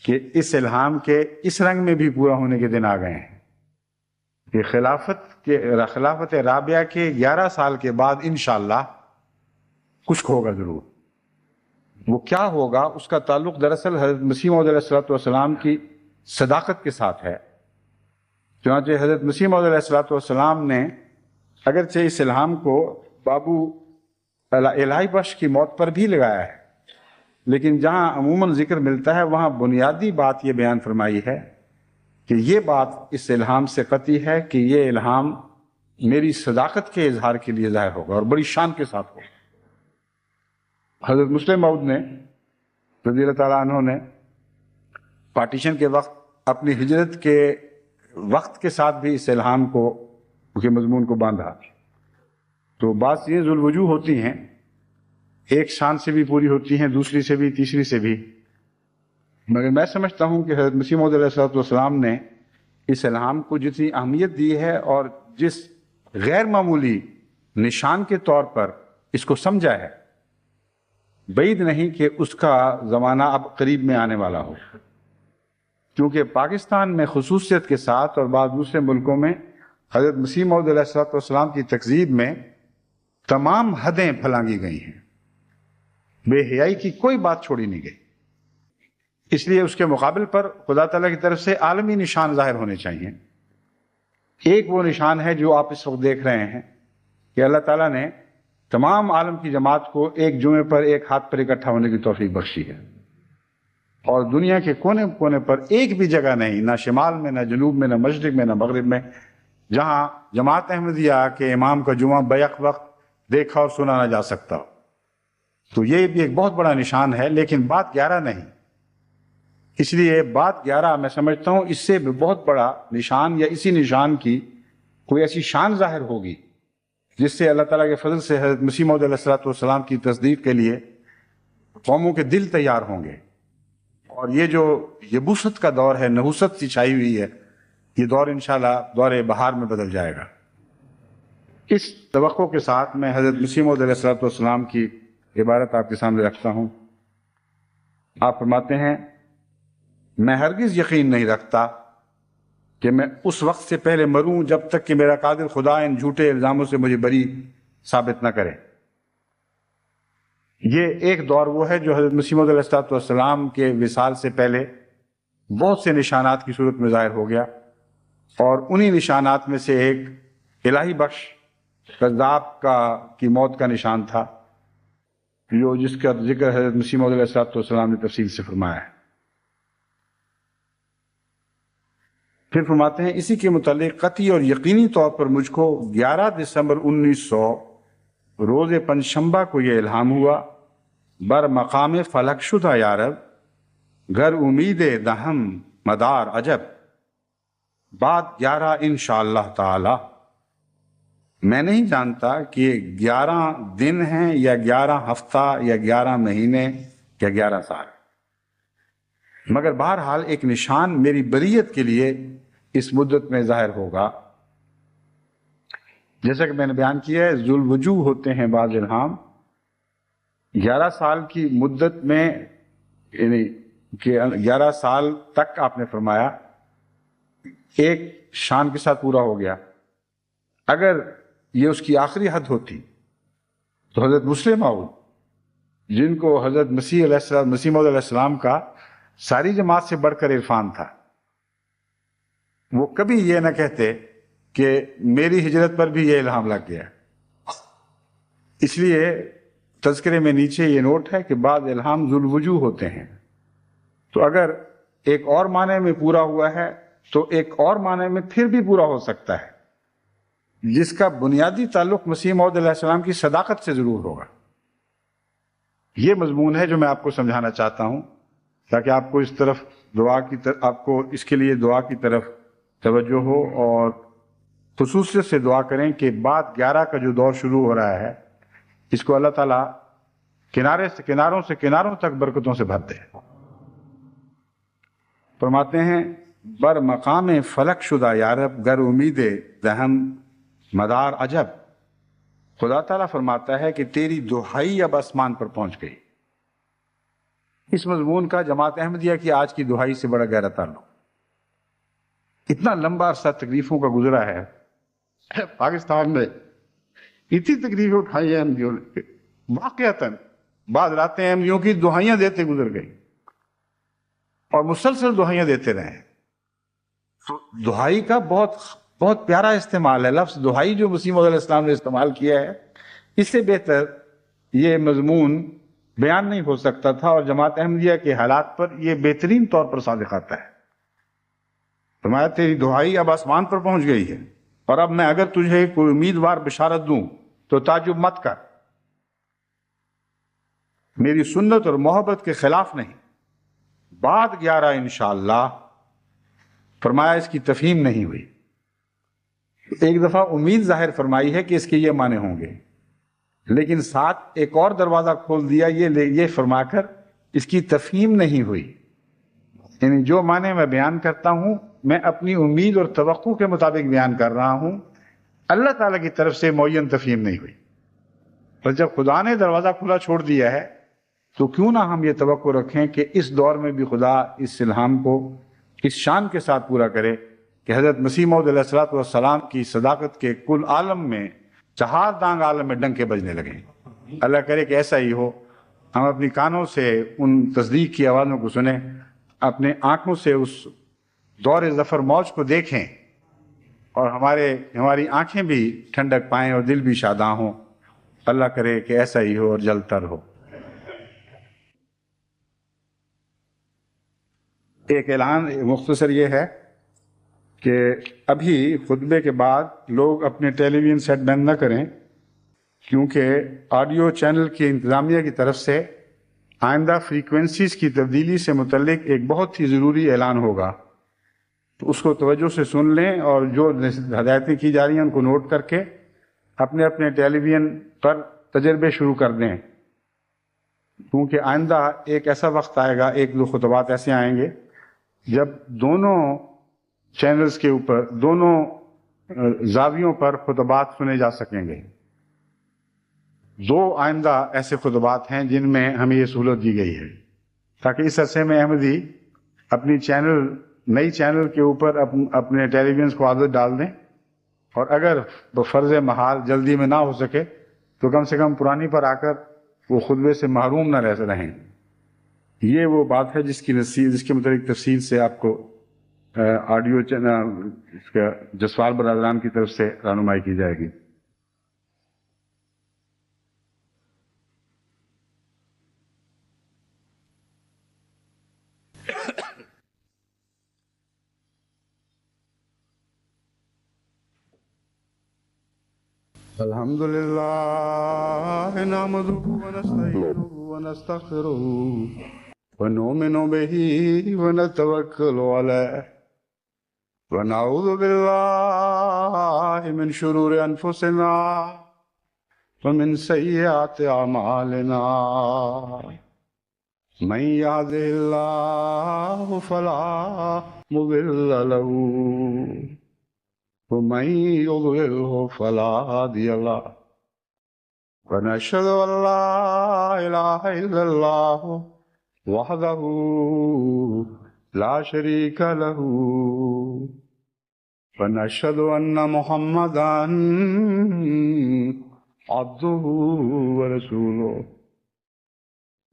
کہ اس الہام کے اس رنگ میں بھی پورا ہونے کے دن آ گئے ہیں۔ کہ خلافت رابعہ کے 11 سال کے بعد انشاءاللہ کچھ ہوگا ضرور. وہ کیا ہوگا اس کا تعلق دراصل حضرت مسیح موعود علیہ السلام کی صداقت کے ساتھ ہے. چنانچہ حضرت مسیح موعود علیہ السلام نے اگرچہ اس الہام کو بابو الہی بخش کی موت پر بھی لگایا ہے، لیکن جہاں عموماً ذکر ملتا ہے وہاں بنیادی بات یہ بیان فرمائی ہے کہ یہ بات اس الہام سے قطعی ہے کہ یہ الہام میری صداقت کے اظہار کے لیے ظاہر ہوگا اور بڑی شان کے ساتھ ہوگا. حضرت مسلم موعود نے رضی اللہ تعالیٰ عنہ نے پارٹیشن کے وقت اپنی ہجرت کے وقت کے ساتھ بھی اس الہام کو کے مضمون کو باندھا. تو بعض چیزیں ذوالوجوہ ہوتی ہیں، ایک شان سے بھی پوری ہوتی ہیں، دوسری سے بھی، تیسری سے بھی، مگر میں سمجھتا ہوں کہ حضرت مسیح موعود علیہ السلام نے اس الہام کو جتنی اہمیت دی ہے اور جس غیر معمولی نشان کے طور پر اس کو سمجھا ہے، بعید نہیں کہ اس کا زمانہ اب قریب میں آنے والا ہو. کیونکہ پاکستان میں خصوصیت کے ساتھ اور بعض دوسرے ملکوں میں حضرت مسیح موعود علیہ السلام کی تکذیب میں تمام حدیں پھلانگی گئی ہیں، بے حیائی کی کوئی بات چھوڑی نہیں گئی. اس لیے اس کے مقابل پر خدا تعالیٰ کی طرف سے عالمی نشان ظاہر ہونے چاہیے. ایک وہ نشان ہے جو آپ اس وقت دیکھ رہے ہیں کہ اللہ تعالیٰ نے تمام عالم کی جماعت کو ایک جمعے پر ایک ہاتھ پر اکٹھا ہونے کی توفیق بخشی ہے، اور دنیا کے کونے کونے پر ایک بھی جگہ نہیں، نہ شمال میں، نہ جنوب میں، نہ مشرق میں، نہ مغرب میں، جہاں جماعت احمدیہ کے امام کا جمعہ بیک وقت دیکھا اور سنا نہ جا سکتا ہو. تو یہ بھی ایک بہت بڑا نشان ہے، لیکن بات 11 نہیں. اس لیے بات 11 میں سمجھتا ہوں اس سے بھی بہت بڑا نشان یا اسی نشان کی کوئی ایسی شان ظاہر ہوگی جس سے اللہ تعالیٰ کے فضل سے حضرت مسیح موعود علیہ السلام کی تصدیق کے لیے قوموں کے دل تیار ہوں گے. اور یہ جو یبوست کا دور ہے، نحوست سی چھائی ہوئی ہے، یہ دور انشاءاللہ دور بہار میں بدل جائے گا. اس توقع کے ساتھ میں حضرت مسیح موعود علیہ السلام کی عبارت آپ کے سامنے رکھتا ہوں. آپ فرماتے ہیں، میں ہرگز یقین نہیں رکھتا کہ میں اس وقت سے پہلے مروں جب تک کہ میرا قادر خدا ان جھوٹے الزاموں سے مجھے بری ثابت نہ کرے. یہ ایک دور وہ ہے جو حضرت مسیح موعود علیہ السلام کے وصال سے پہلے بہت سے نشانات کی صورت میں ظاہر ہو گیا، اور انہی نشانات میں سے ایک الہی بخش کذاب کی موت کا نشان تھا، جس کا ذکر حضرت مسیح موعود علیہ السلام نے تفصیل سے فرمایا ہے. پھر فرماتے ہیں، اسی کے متعلق قطعی اور یقینی طور پر مجھ کو 11 دسمبر 1900 روز پنجشنبہ کو یہ الہام ہوا، بر مقام فلک شدہ یارب گر امید دہم مدار عجب، بعد 11 انشاءاللہ تعالی. میں نہیں جانتا کہ 11 دن ہیں یا 11 ہفتہ یا 11 مہینے یا 11 سال، مگر بہرحال ایک نشان میری بریت کے لیے اس مدت میں ظاہر ہوگا. جیسا کہ میں نے بیان کیا ہے، ذوالوجوہ ہوتے ہیں بعض الہام. 11 سال کی مدت میں، یعنی کہ 11 سال تک آپ نے فرمایا ایک شان کے ساتھ پورا ہو گیا. اگر یہ اس کی آخری حد ہوتی تو حضرت مسلم موعود، جن کو حضرت مسیح موعود علیہ السلام کا ساری جماعت سے بڑھ کر عرفان تھا، وہ کبھی یہ نہ کہتے کہ میری ہجرت پر بھی یہ الہام لگ گیا. اس لیے تذکرے میں نیچے یہ نوٹ ہے کہ بعض الہام ذوالوجوہ ہوتے ہیں. تو اگر ایک اور معنی میں پورا ہوا ہے تو ایک اور معنی میں پھر بھی پورا ہو سکتا ہے، جس کا بنیادی تعلق مسیح موعود علیہ السلام کی صداقت سے ضرور ہوگا. یہ مضمون ہے جو میں آپ کو سمجھانا چاہتا ہوں، تاکہ آپ کو اس طرف آپ کو اس کے لیے دعا کی طرف توجہ ہو، اور خصوصیت سے دعا کریں کہ بعد 11 کا جو دور شروع ہو رہا ہے اس کو اللہ تعالیٰ کناروں سے کناروں تک برکتوں سے بھر دے. فرماتے ہیں، بر مقام فلک شدہ یارب گر امید دہم مدار عجب. خدا تعالیٰ فرماتا ہے کہ تیری دہائی اب آسمان پر پہنچ گئی. اس مضمون کا جماعت احمدیہ کی آج کی دہائی سے بڑا گہرا تعلق. اتنا لمبا عرصہ تکلیفوں کا گزرا ہے پاکستان میں، اتنی تکلیفیں اٹھائی ہیں احمدیوں نے، واقعتاً بعض راتیں احمدیوں کی دعائیاں دیتے گزر گئی اور مسلسل دعائیاں دیتے رہے۔ تو دعائی کا بہت پیارا استعمال ہے، لفظ دعائی جو مسیح موعود علیہ السلام نے استعمال کیا ہے، اس سے بہتر یہ مضمون بیان نہیں ہو سکتا تھا، اور جماعت احمدیہ کے حالات پر یہ بہترین طور پر صادق آتا ہے۔ فرمایا تیری دعائی اب آسمان پر پہنچ گئی ہے، اور اب میں اگر تجھے کوئی امیدوار بشارت دوں تو تعجب مت کر، میری سنت اور محبت کے خلاف نہیں۔ بعد 11 انشاءاللہ فرمایا اس کی تفہیم نہیں ہوئی، ایک دفعہ امید ظاہر فرمائی ہے کہ اس کے یہ معنی ہوں گے، لیکن ساتھ ایک اور دروازہ کھول دیا یہ فرما کر اس کی تفہیم نہیں ہوئی، یعنی جو معنی میں بیان کرتا ہوں میں اپنی امید اور توقع کے مطابق بیان کر رہا ہوں، اللہ تعالیٰ کی طرف سے معین تفہیم نہیں ہوئی۔ پر جب خدا نے دروازہ کھلا چھوڑ دیا ہے تو کیوں نہ ہم یہ توقع رکھیں کہ اس دور میں بھی خدا اس الہام کو اس شان کے ساتھ پورا کرے کہ حضرت مسیح موعود علیہ السلام کی صداقت کے کل عالم میں، چہار دانگ عالم میں ڈنکے بجنے لگیں۔ اللہ کرے کہ ایسا ہی ہو، ہم اپنی کانوں سے ان تصدیق کی آوازوں کو سنیں، اپنے آنکھوں سے اس دور ظفر موج کو دیکھیں، اور ہماری آنکھیں بھی ٹھنڈک پائیں اور دل بھی شاداں ہوں۔ اللہ کرے کہ ایسا ہی ہو اور جلد تر ہو۔ ایک اعلان مختصر یہ ہے کہ ابھی خطبے کے بعد لوگ اپنے ٹیلی ویژن سیٹ بند نہ کریں، کیونکہ آڈیو چینل کی انتظامیہ کی طرف سے آئندہ فریکوینسیز کی تبدیلی سے متعلق ایک بہت ہی ضروری اعلان ہوگا، تو اس کو توجہ سے سن لیں، اور جو ہدایتیں کی جا رہی ہیں ان کو نوٹ کر کے اپنے اپنے ٹیلی ویژن پر تجربے شروع کر دیں، کیونکہ آئندہ ایک ایسا وقت آئے گا، ایک دو خطبات ایسے آئیں گے جب دونوں چینلز کے اوپر، دونوں زاویوں پر خطبات سنے جا سکیں گے۔ 2 آئندہ ایسے خطبات ہیں جن میں ہمیں یہ سہولت دی گئی ہے، تاکہ اس عرصے میں احمدی اپنی نئی چینل کے اوپر اپنے ٹیلی ویژنز کو عادت ڈال دیں، اور اگر بفرض محال جلدی میں نہ ہو سکے تو کم سے کم پرانی پر آ کر وہ خطبے سے محروم نہ رہیں۔ یہ وہ بات ہے جس کے متعلق تفصیل سے آپ کو آڈیو چینل جسوال برادران کی طرف سے رہنمائی کی جائے گی۔ الحمد لله نحمده ونستعينه ونستغفره ونؤمن به ونتوكل عليه ونعوذ بالله من شرور أنفسنا ومن سيئات أعمالنا، من يهده الله فلا مضل له ومن يضلله فلا هادي له، ونشهد أن لا إله إلا الله وحده لا شريك له، ونشهد أن محمدا عبده ورسوله۔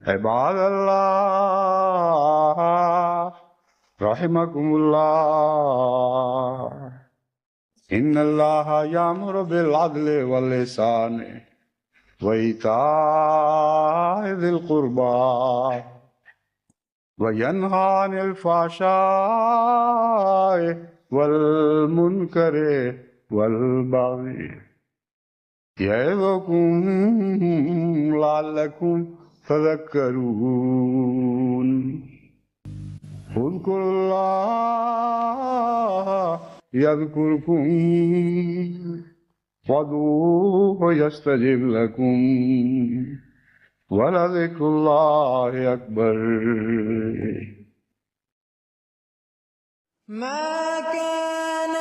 عباد الله رحمكم الله، إن الله يأمر بالعدل والإحسان وإيتاء ذي القربى وينهى عن الفحشاء والمنكر والبغي يعظكم لعلكم تذكرون۔ اذكروا الله يذكركم وادعوه يستجب لكم ولذكر الله أكبر۔ ما كان